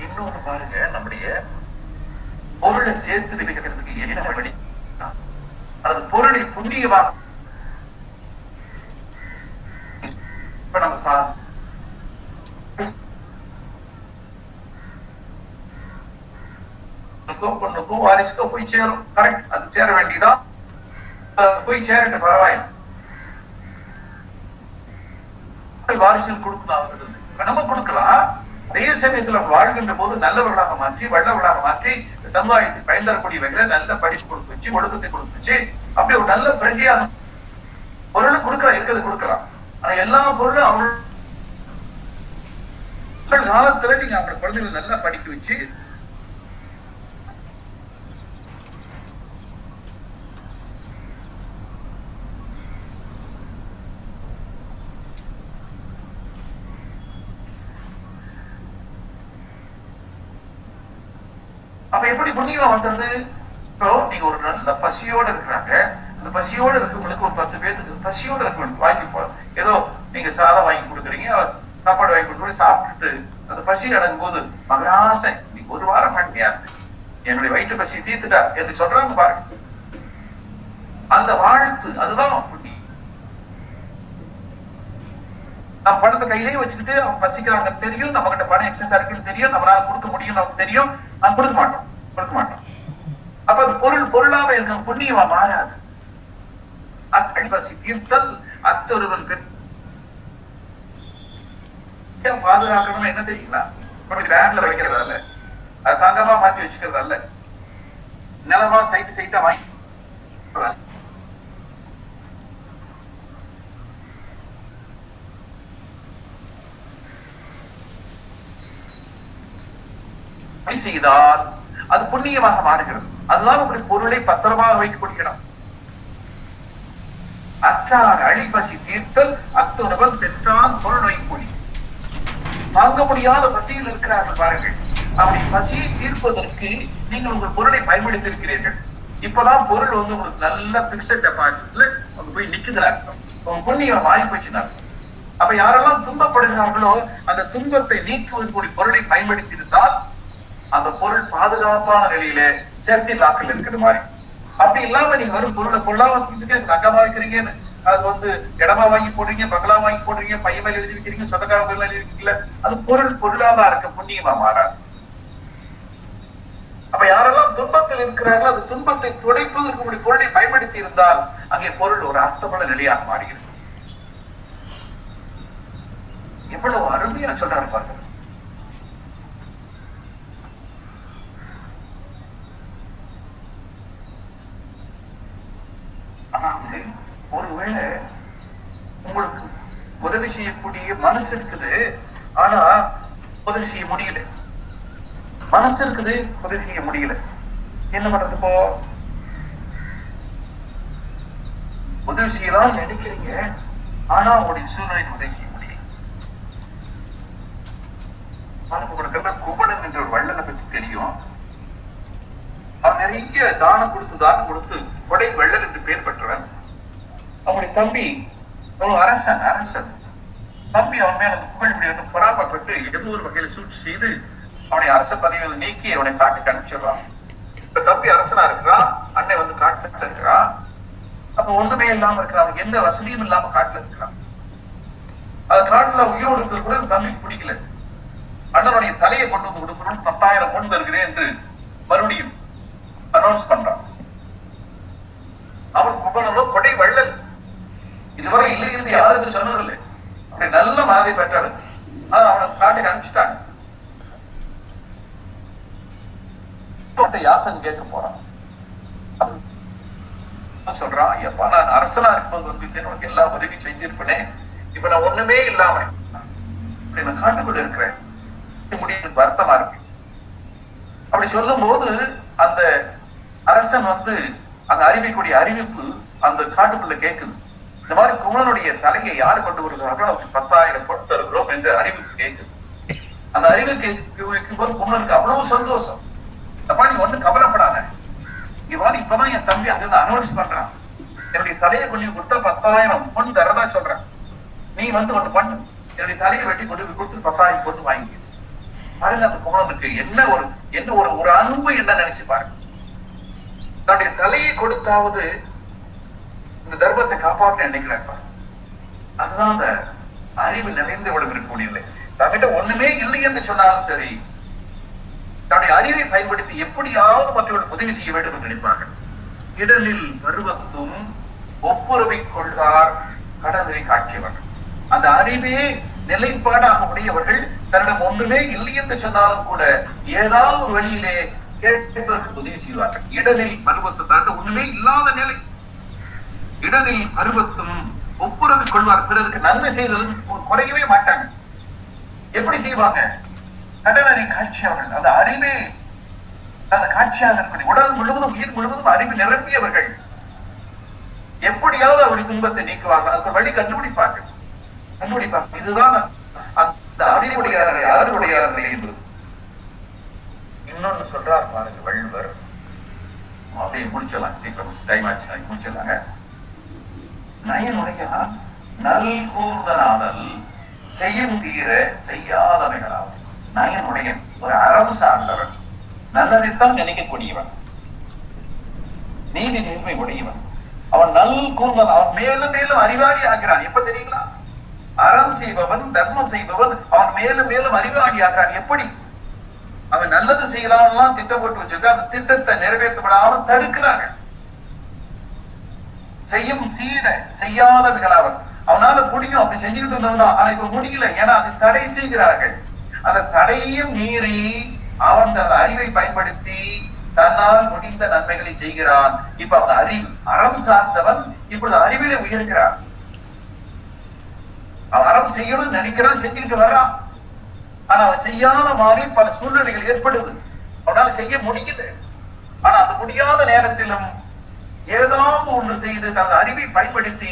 இன்னொன்னு பாருங்க, நம்முடைய பொருளை சேர்த்து வைக்கிறதுக்கு என்ன வழி? அது பொருளை புண்ணியமாக இப்ப நம்ம பொண்ணுக்கும் வாரிசுக்கோ போய் சேரும். கரெக்ட், அது சேர வேண்டியதான். போய் சேரட்டு, பரவாயில்லை. வாரிசுகள் கொடுக்கலாம், நம்ம கொடுக்கலாம். அதே சமயத்துல வாழ்கின்ற போது நல்லவர்களாக மாற்றி, வல்லவர்களாக மாற்றி, சமுதாயத்தை பயன் தரக்கூடிய வகையில நல்ல படிப்பு கொடுத்து வச்சு, ஒழுக்கத்தை கொடுத்து வச்சு, அப்படி ஒரு நல்ல பிரஜையா பொருளும் கொடுக்கலாம், இருக்கிறது கொடுக்கலாம். ஆனா எல்லா பொருளும் அவர்கள் காலத்துல நீங்க அவங்க குழந்தைகளை நல்லா படிக்க வச்சு அப்ப எப்படி புண்ணியம் வந்தது? இப்போ நீங்க ஒரு நல்ல பசியோட இருக்கிறாங்க, அந்த பசியோட இருக்கவங்களுக்கு ஒரு 10 பேருக்கு பசியோட இருக்க வாங்கி ஏதோ நீங்க சாதம் வாங்கி கொடுக்குறீங்க, சாப்பாடு வாங்கி கொடுத்து சாப்பிட்டுட்டு அந்த பசி அடங்கும் போது மகராசை நீ ஒரு வாரம் பண்ணியா என்னுடைய வயிற்று பசி தீர்த்துட்டா என்று சொல்றாங்க பாருங்க. அந்த வாழ்த்து அதுதான் புண்ணியம். நம்ம பணத்தை கையிலேயே வச்சுக்கிட்டு அவங்க பசிக்கிறாங்க தெரியும், நம்ம கிட்ட பணம் எக்ஸஸ் இருக்குன்னு தெரியும், நம்மளால கொடுக்க முடியும் நமக்கு தெரியும், நம்ம கொடுக்க மாட்டோம். அப்ப அது பொருளாக இருக்க புண்ணியமா மாறாது. பசி தீர்த்தல் அத்தொருவன் பாதுகாக்கணும். என்ன தெரியுங்களா? பேங்க்ல வைக்கிறது அல்ல, அது தங்கமா மாற்றி வச்சுக்கிறது அல்ல, நிலமா சைட்டா வாங்கி செய்தால் அது புண்ணியமாக மாறுகிறது. அதுதான் உங்களுடைய பொருளை பத்திரமாக வைக்க முடியணும். அற்றார் அழிபசி தீர்த்தல் அத்துணவன் பெற்றான் பொருள் நோய்க்கூலி. வாங்க முடியாத பசியில் இருக்கிறார்கள் பாருங்கள். அப்படி பசியை தீர்ப்பதற்கு நீங்கள் உங்கள் பொருளை பயன்படுத்தி இருக்கிறீர்கள். இப்பதான் பொருள் உங்களுக்கு நல்ல பிக்சட் டெபாசிட்ல போய் நிக்குதுறாங்க, உங்க புண்ணியம் மாறி போச்சுன்னா. அப்ப யாரெல்லாம் துன்பப்படுகிறார்களோ அந்த துன்பத்தை நீக்குவதற்குரிய பொருளை பயன்படுத்தி இருந்தால் அந்த பொருள் பாதுகாப்பான நிலையில சேஃப்டி லாக்கில் இருக்கிற மாதிரி. அப்படி இல்லாம நீங்க வரும் பொருளை பொருளாக தங்கமா வைக்கிறீங்கன்னு அது இடமா வாங்கி போடுறீங்க, பங்களா வாங்கி போடுறீங்க, பையன் மேல எழுதி வைக்கிறீங்க, சொந்தக்கார மேல எழுதி வைக்கல, அது பொருளாதார இருக்க புண்ணியமா மாறாது. அப்ப யாரெல்லாம் துன்பத்தில் இருக்கிறார்களோ அந்த துன்பத்தை துடைப்பதற்கு பொருளை பயன்படுத்தி இருந்தால் அங்கே பொருள் ஒரு அர்த்தமுள்ள நிலையாக மாறுகிறது. எவ்வளவு அருமையா சொல்றாரு பாருங்க. ஒருவேளை உங்களுக்கு உதவி செய்யக்கூடிய மனசு இருக்குது, ஆனா உதவி செய்ய முடியல. மனசு இருக்குது, உதவி செய்ய முடியல. என்ன பண்றது? இப்போ உதவி செய்யலாம் நினைக்கிறீங்க, ஆனா உங்களுடைய சூழ்நிலைக்கு உதவி செய்ய முடியல. உங்களுக்கு குபணன் என்ற ஒரு வள்ளலை பற்றி தெரியும். அவன் நிறைய தானம் கொடுத்து கொடை வள்ளல் என்று பெயர் பெற்றவன். அவனுடைய தம்பி ஒரு அரசன் தம்பி அவன் மேல புகழ் பொறாமப்பட்டு ஏதோ ஒரு வகையில சூழ்ச்சி செய்து அவனை அரச பதவியில் நீக்கி அவனை காட்டுக்கு அனுப்பிச்சிடுறான். இப்ப தம்பி அரசனா இருக்கிறான், அண்ணன் காட்டுல இருக்கிறான். அப்ப ஒன்றுமே இல்லாம இருக்கிறான், அவனுக்கு எந்த வசதியும் இல்லாம காட்டுல இருக்கிறான். அது காட்டுல உயிரோடு இருக்கிற கூட தம்பிக்கு பிடிக்கல. அண்ணனுடைய தலையை கொண்டு வந்து கொடுக்கணும், 10,000 பொன் தருகிறேன் என்று மறுபடியும் அனௌன்ஸ் பண்றான். அவன் குபனோ கொடை வள்ளல், இதுவரை இல்லை இருந்து யாருக்கு சொன்னதில்லை. அப்படி நல்ல மனதை பெற்றவன். அவனை காட்டுக்கு அனுப்பிச்சுட்டாங்க. யாசன் கேட்க போறான். சொல்றான், எப்ப நான் அரசனா இருக்கும்போது உனக்கு எல்லா உதவி செஞ்சிருப்பேனே, இப்ப நான் ஒண்ணுமே இல்லாம இப்படி நான் காட்டுக்குள்ள இருக்கிறேன், முடியும் வருத்தமா இருக்கு. அப்படி சொல்லும் போது அந்த அரசன் அங்க அறிவிக்கூடிய அறிவிப்பு அந்த காட்டுக்குள்ள கேட்குது. இந்த மாதிரி குமரனுடைய தலையை யாரு கொண்டு வருகிறார்களோ அவருக்கு 10,000 பொன் தருகிறோம் என்று அறிவிப்பு கேட்குது. அந்த அறிவிப்பு கேட்கும் போது குமரனுக்கு அவ்வளவு சந்தோஷம். அப்பா நீ ஒண்ணு கவலைப்படாத, இப்பதான் என் தம்பி அங்கிருந்து அனௌன்ஸ் பண்றான், என்னுடைய தலையை கொண்டு கொடுத்தா 10,000 பொன் தரதா சொல்றேன், நீ ஒண்ணு பண்ணு, என்னுடைய தலையை வெட்டி கொண்டு கொடுத்து 10,000 பொண்ணு வாங்கி பாருங்க. அந்த குமரனுக்கு என்ன ஒரு அன்பு என்ன நினைச்சு பாருங்க. தன்னுடைய தலையை கொடுத்தாவது இந்த தர்மத்தை காப்பாற்ற நினைக்கிறார். அதுதான் அந்த அறிவு நிறைந்து விட இருக்கக்கூடியதில்லை. தங்கிட்ட ஒண்ணுமே இல்லை என்று சொன்னாலும் சரி, தன்னுடைய அறிவை பயன்படுத்தி எப்படியாவது மற்றவர்களுக்கு உதவி செய்ய வேண்டும் என்று நினைப்பார்கள். இடனில் பருவத்தும் ஒப்புரவை கொள்வார் கடனை காட்சியவர்கள். அந்த அறிவே நிலைப்பாடாக உடையவர்கள் தன்னிடம் ஒன்றுமே இல்லை என்று சொன்னாலும் கூட ஏதாவது ஒரு வழியிலே கேட்பதற்கு உதவி செய்வார்கள். இடனில் பருவத்தை தாண்ட ஒண்ணுமே இல்லாத நிலை. இடனில் பருவத்தும் ஒப்புரவை கொள்வார். பிறருக்கு நன்மை செய்தது குறையவே மாட்டாங்க. எப்படி செய்வாங்க? கடனறி காட்சியவர்கள். அந்த அறிவே அந்த காட்சியாக இருக்கக்கூடிய உடல் முழுவதும் உயிர் முழுவதும் அறிவு நிரம்பியவர்கள். எப்படியாவது அவருடைய துன்பத்தை நீக்குவாங்க. அதுக்கு வழி கண்டுபிடிப்பார்கள். இதுதான் அந்த அறிவுடைய அறிவுடைய என்பது. இன்னொன்னு சொல்றார் பாருங்க வள்ளுவர். அப்படியே முடிச்சலாம், சீக்கிரம் டைம் ஆச்சு, முடிச்சிடலாங்க. நயனுடைய நல் கூர்ந்தனாதல் செய்யும் தீர செய்யாதவைகளாகும். நயனுடைய ஒரு அறவு சார்ந்தவன், நல்லதைத்தான் நினைக்கக்கூடியவன், நீதி நேர்மை உடையவன். அவன் நல் கூர்ந்தன். அவன் மேலும் மேலும் அறிவாளி ஆகிறான். எப்ப தெரியுங்களா? அறம் செய்பவன், தர்மம் செய்பவன் அவன் மேலும் மேலும் அறிவாளி ஆகிறான். எப்படி? அவன் நல்லது செய்யலாம் திட்டம் போட்டு வச்சிருக்க, அந்த திட்டத்தை நிறைவேற்றப்படாமல் தடுக்கிறாங்க. செய்யும் சீர செய்யாதவர்களாவன். அவனால முடியும், அப்படி செஞ்சுக்கிட்டு இருந்தான். ஆனா இப்ப முடியல, ஏன்னா அதை தடை செய்கிறார்கள். அந்த தடையும் மீறி அவன் அந்த அறிவை பயன்படுத்தி தன்னால் முடிந்த நன்மைகளை செய்கிறான். இப்ப அவன் அறிவு அறம் சார்ந்தவன் இப்பொழுது அறிவிலே உயர்கிறான். அவன் அறம் செய்யணும்னு நினைக்கிறான், செஞ்சுக்கிட்டு வர்றான். ஆனா அவன் செய்யாத மாதிரி பல சூழ்நிலைகள் ஏற்படுது. அவனால செய்ய முடியல. ஆனா அந்த முடியாத நேரத்திலும் ஏதாவது ஒன்று செய்து தன் அறிவை பயன்படுத்தி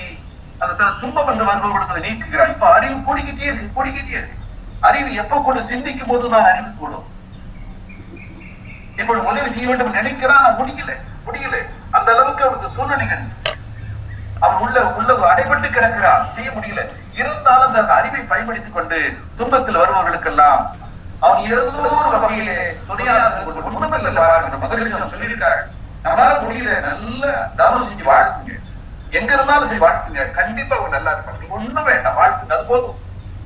அந்த துன்பம் என்று வருபவர்களுக்கு நீக்குகிறான். இப்ப அறிவு கூடிக்கிட்டே இருக்கு. அறிவு எப்ப கூட சிந்திக்கும் போதுதான் அறிவு கூடும். இப்பொழுது உதவி செய்ய வேண்டும் நினைக்கிறான், முடியல. அந்த அளவுக்கு அவருக்கு சூழ்நிலைகள் அவன் உள்ள அடைபட்டு கிடக்கிறான், செய்ய முடியல. இருந்தாலும் அந்த அறிவை பயன்படுத்திக் கொண்டு துன்பத்தில் வருபவர்களுக்கெல்லாம் அவன் ஏதோ ஒரு வகையிலே துணையாக சொல்லியிருக்காரு. நம்மளால முடியல, நல்ல தானம் செஞ்சு வாழ்த்துங்க, எங்க இருந்தாலும் சரி வாழ்த்துங்க, கண்டிப்பா அவங்க நல்லா இருப்பாங்க. ஒண்ணும் வேண்டாம், வாழ்த்துங்க, அது போதும்.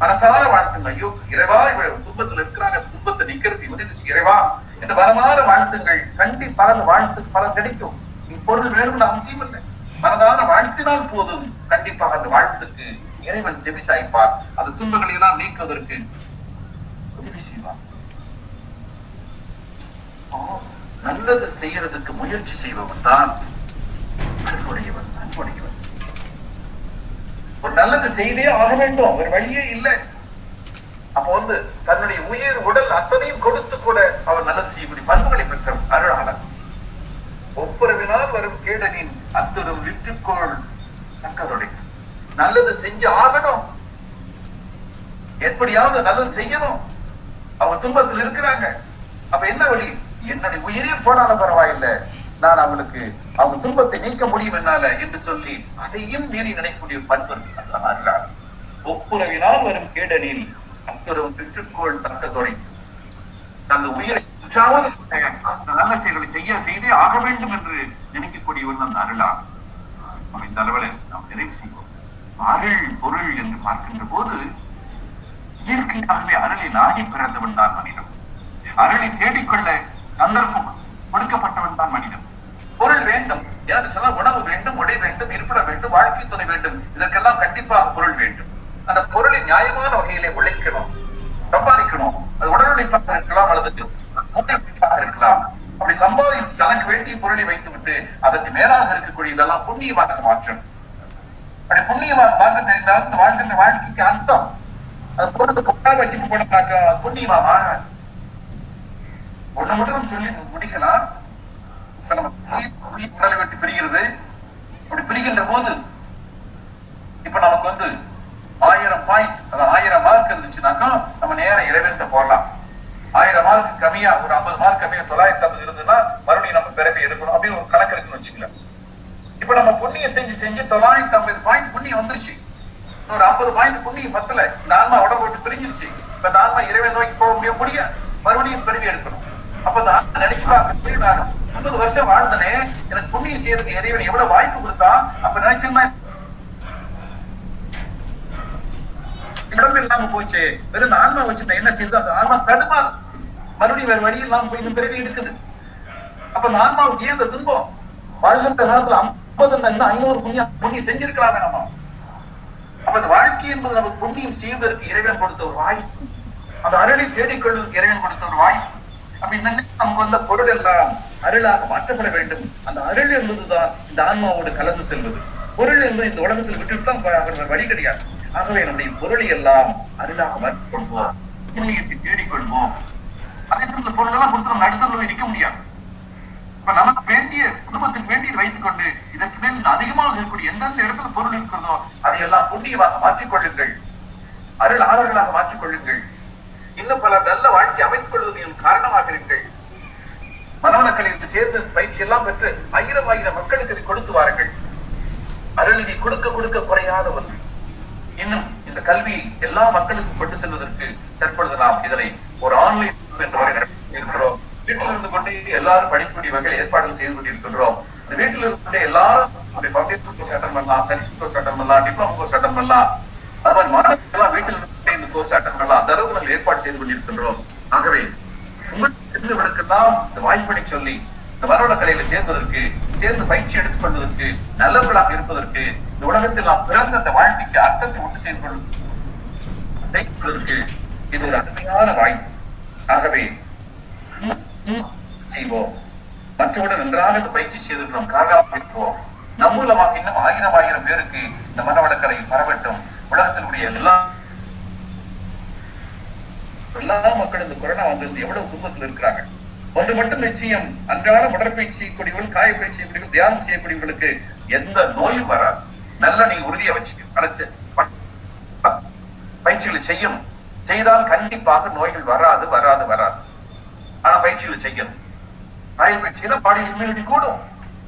மனசார வாழ்த்துங்க. ஐயோ இறைவா, துன்பத்தில் இருக்கிறாங்க, துன்பத்தை நிக்கிறதுக்கு உதவி இறைவா என்று வரமாற வாழ்த்துங்கள். கண்டிப்பா அந்த வாழ்த்துக்கு பலன் கிடைக்கும். இப்பொழுது வேணும்னு அவசியம் இல்லை. மனதான வாழ்த்தினால் போதும், கண்டிப்பாக அந்த வாழ்த்துக்கு இறைவன் செவி சாய்ப்பார். அந்த துன்பங்களை எல்லாம் நீக்குவதற்கு உதவி செய்வார். நல்லது செய்யறதுக்கு முயற்சி செய்பவன் தான் அன்புடையவன். ஒரு நல்லது செய்தே ஆக வேண்டும், ஒரு வழியே இல்லை. அப்ப தன்னுடைய உயிர் உடல் அத்தனையும் கொடுத்து கூட அவர் நல்லது செய்யக்கூடிய பண்புகளை பெற்ற அருளாளர். ஒப்புரவினால் வரும் கேடனின் அத்தரும் விட்டுக்கோள் தக்கதொடை. நல்லது செஞ்சு ஆகணும், எப்படியாவது நல்லது செய்யணும். அவங்க துன்பத்தில் இருக்கிறாங்க. அப்ப என்ன வழி? என்னுடைய உயிரே போனாலும் பரவாயில்லை, நான் அவங்களுக்கு அவங்க துன்பத்தை நீக்க முடியும் என்னால என்று சொல்லி அதையும் மீறி நினைக்கக்கூடிய பண்பு அல்ல. ஒப்புரவினால் வரும் கேடனில் அத்தரும் விட்டுக்கோள் தக்கதொடை. அந்த உயிரை நல்ல செயல்களை செய்தே ஆக வேண்டும் என்று நினைக்கக்கூடியவன் அந்த அருளார். இந்த அளவில் நாம் நிறைவு செய்வோம். அருள் பொருள் என்று பார்க்கின்ற போது இயற்கையாகவே அருளை நாடி பிறந்தவன் தான் மனிதன். அருளை தேடிக்கொள்ள சந்தர்ப்பம் கொடுக்கப்பட்டவன் தான் மனிதன். பொருள் வேண்டும் எனக்கு சொல்ல, உணவு வேண்டும், உடை வேண்டும், இருப்பிடம் வேண்டும், வாழ்க்கை துணை வேண்டும். இதற்கெல்லாம் கண்டிப்பாக பொருள் வேண்டும். அந்த பொருளை நியாயமான வகையிலே உழைக்கணும், சம்பாதிக்கணும். அது உடல் உழைப்பாக இருக்கலாம் அல்லது இருக்கலாம். அப்படி சம்பாதித்து தனக்கு வேண்டிய பொருளை வைத்து விட்டு அதற்கு மேலாக இருக்கக்கூடிய இதெல்லாம் புண்ணியமாக மாற்றம். அப்படி புண்ணியமாக மாற்ற தெரிந்தால் இந்த வாழ்க்கை வாழ்க்கைக்கு அர்த்தம். அது பொருளுக்கு வச்சுட்டு போனாக்கா புண்ணியமா மாறாது. ஒண்ணு மட்டும் சொல்லி முடிக்கலாம். உடலை விட்டு பிரிகிறது. அப்படி பிரிகின்ற போது இப்ப நமக்கு 1000 பாயிண்ட், 1000 மார்க் இருந்துச்சுனாக்கா நம்ம நேரம் இறைவன்கிட்ட போடலாம். 1000 மார்க் கம்மியா, ஒரு 50 மார்க் கம்மியா 950 இருந்ததுன்னா மறுபடியும் நம்ம பிறப்பை எடுக்கணும் அப்படின்னு ஒரு கணக்கு இருக்குன்னு வச்சுக்கலாம். இப்ப நம்ம புண்ணியம் செஞ்சு 950 பாயிண்ட் புண்ணியம் வந்துருச்சு. ஒரு 50 பாயிண்ட் புண்ணியம் பத்தல. இந்த ஆன்மா உடம்பு விட்டு பிரிஞ்சிருச்சு. இப்ப இந்த ஆன்மா இறைவன் நோக்கி போக முடியாது, மறுபடியும் பிறவி எடுக்கணும். அப்ப நான் நினைச்சு பார்க்க, நான் 30 வருஷம் வாழ்ந்தனே, எனக்கு புண்ணியம் செய்யறதுக்கு இறைவன் எவ்வளவு வாய்ப்பு கொடுத்தா. அப்ப நினைச்சேன்னா இடம் இல்லாம போச்சு. வெறும் இந்த ஆன்மா வச்சு என்ன செய்யுது, அந்த ஆன்மா தடுமா மறுபடியும் வேற வழி இல்லாம போய் இன்னும் பிறவி எடுக்குது. அப்ப அந்த ஆன்மாவுக்கு ஏன் இந்த துன்பம்? வாழ்கின்ற காலத்துல 50 500 புண்ணியம் செஞ்சிருக்கலாமே நம்ம. அப்ப அந்த வாழ்க்கை என்பது நமக்கு புண்ணியம் செய்வதற்கு இறைவன் கொடுத்த ஒரு வாய்ப்பு, அந்த அருளை தேடிக்கொள்வதற்கு இறைவன் கொடுத்த ஒரு வாய்ப்பு. அப்ப இந்த நமக்கு வந்த பொருள் எல்லாம் அருளாக மாற்றப்பட வேண்டும். அந்த அருள் என்பதுதான் இந்த ஆன்மாவோடு கலந்து செல்வது. பொருள் என்பது இந்த உலகத்தில் விட்டுவிட்டு வழி கிடையாது. ஆகவே நம்முடைய பொருளை எல்லாம் அருளாக மாற்றிக்கொள்வோம், புண்ணியத்தை தேடிக்கொள்வோம். அதே சமயத்துல பொருள் எல்லாம் கொடுத்து நம்ம அடுத்த போய் நிற்க முடியாது. இப்ப நமக்கு வேண்டிய குடும்பத்துக்கு வேண்டியது வைத்துக் கொண்டு இதற்கு மேல் அதிகமாக இருக்கக்கூடிய எந்தெந்த இடத்துல பொருள் இருக்கிறதோ அதையெல்லாம் புண்ணியமாக மாற்றிக்கொள்ளுங்கள், அருள் ஆளர்களாக மாற்றிக்கொள்ளுங்கள். இன்னும் பல நல்ல வாழ்க்கை அமைத்துக் கொள்வதற்கு காரணமாக இருங்கள். மனவளக்கலையில் சேர்ந்து பயிற்சி எல்லாம் பெற்று 1000 மக்களுக்கு இதை கொடுத்து வாருங்கள். அருள் நீ கொடுக்க கொடுக்க குறையாத ஒன்று. இன்னும் இந்த கல்வி எல்லா மக்களுக்கும் கொண்டு செல்வதற்கு தற்பொழுது நாம் இதனை ஒரு ஆன்லைன் என்று வரை இருக்கிறோம். வீட்டில் இருந்து கொண்டு எல்லாரும் படிக்கக்கூடிய வகையில் ஏற்பாடுகள் செய்து கொண்டிருக்கின்றோம். இந்த வீட்டில் இருந்து எல்லாரும் பப்ளிக் கோர்ஸ் அட்டன் பண்ணலாம், சர்வீஸ் கோர்ஸ் அட்டன் பண்ணலாம், டிப்ளமோ கோர்ஸ் அட்டன் பண்ணலாம். அது மாதிரி மாணவர்கள் எல்லாம் வீட்டில் இருந்து இந்த கோர்ஸ் அட்டன் பண்ணலாம். அந்த அளவுக்கு நாங்கள் ஏற்பாடு செய்து கொண்டிருக்கின்றோம். ஆகவே உங்களுக்கெல்லாம் இந்த வாய்ப்பினை சொல்லி இந்த மனவளக்கலையில சேர்ந்து பயிற்சி எடுத்துக் கொள்வதற்கு, நல்லவர்களாக இருப்பதற்கு, இந்த உலகத்தில் நாம் பிறந்த அந்த வாழ்க்கைக்கு அர்த்தத்தை உண்டு செய்து கொள்வதற்கு இது ஒரு அருமையான வாய்ப்பு. ஆகவே செய்வோம். மற்றவுடன் நன்றாக இந்த பயிற்சி செய்திருக்கிறோம், காரணமாக இருப்போம். நம் மூலமாக இன்னும் 1000 பேருக்கு இந்த மனவளக்கலை பரவட்டும். உலகத்தினுடைய எல்லா மக்களும் இந்த கொரோனா வந்திருந்து எவ்வளவு துன்பத்தில் இருக்கிறாங்க. ஒன்று மட்டும் நிச்சயம், அன்றாட உடற்பயிற்சி செய்யக்கூடியவர்கள், காய பயிற்சி செய்யக்கூடியவர்கள், தியானம் செய்யக்கூடியவர்களுக்கு எந்த நோயும் வராது. நல்லா நீங்க உறுதியா வச்சுக்க பயிற்சிகளை செய்யணும். செய்தால் கண்டிப்பாக நோய்கள் வராது. ஆனா பயிற்சிகளை செய்யணும். காய பயிற்சி செய்தால் பாடி இம்யூனிட்டி கூடும்.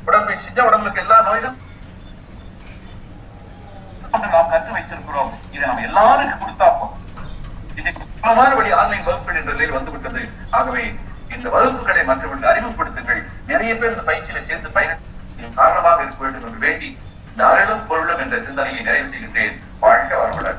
உடற்பயிற்சி செஞ்சா உடம்புக்கு எல்லா நோய்களும் நாம் கற்று வைத்திருக்கிறோம். இதை நாம் எல்லாருக்கும் கொடுத்தாப்போம். வழி ஆன்லைன் வகுப்புகள் என்ற நிலையில் வந்துவிட்டது. ஆகவே இந்த வகுப்புகளை மற்றவர்களுக்கு அறிமுகப்படுத்துங்கள். நிறைய பேர் இந்த பயிற்சியில சேர்ந்து பயன் காரணமாக இருக்க வேண்டும் என்று வேண்டி இந்த அருளும் பொருளும் என்ற சிந்தனையை நிறைவு செய்கின்றேன். வாழ்க வளமுடன்.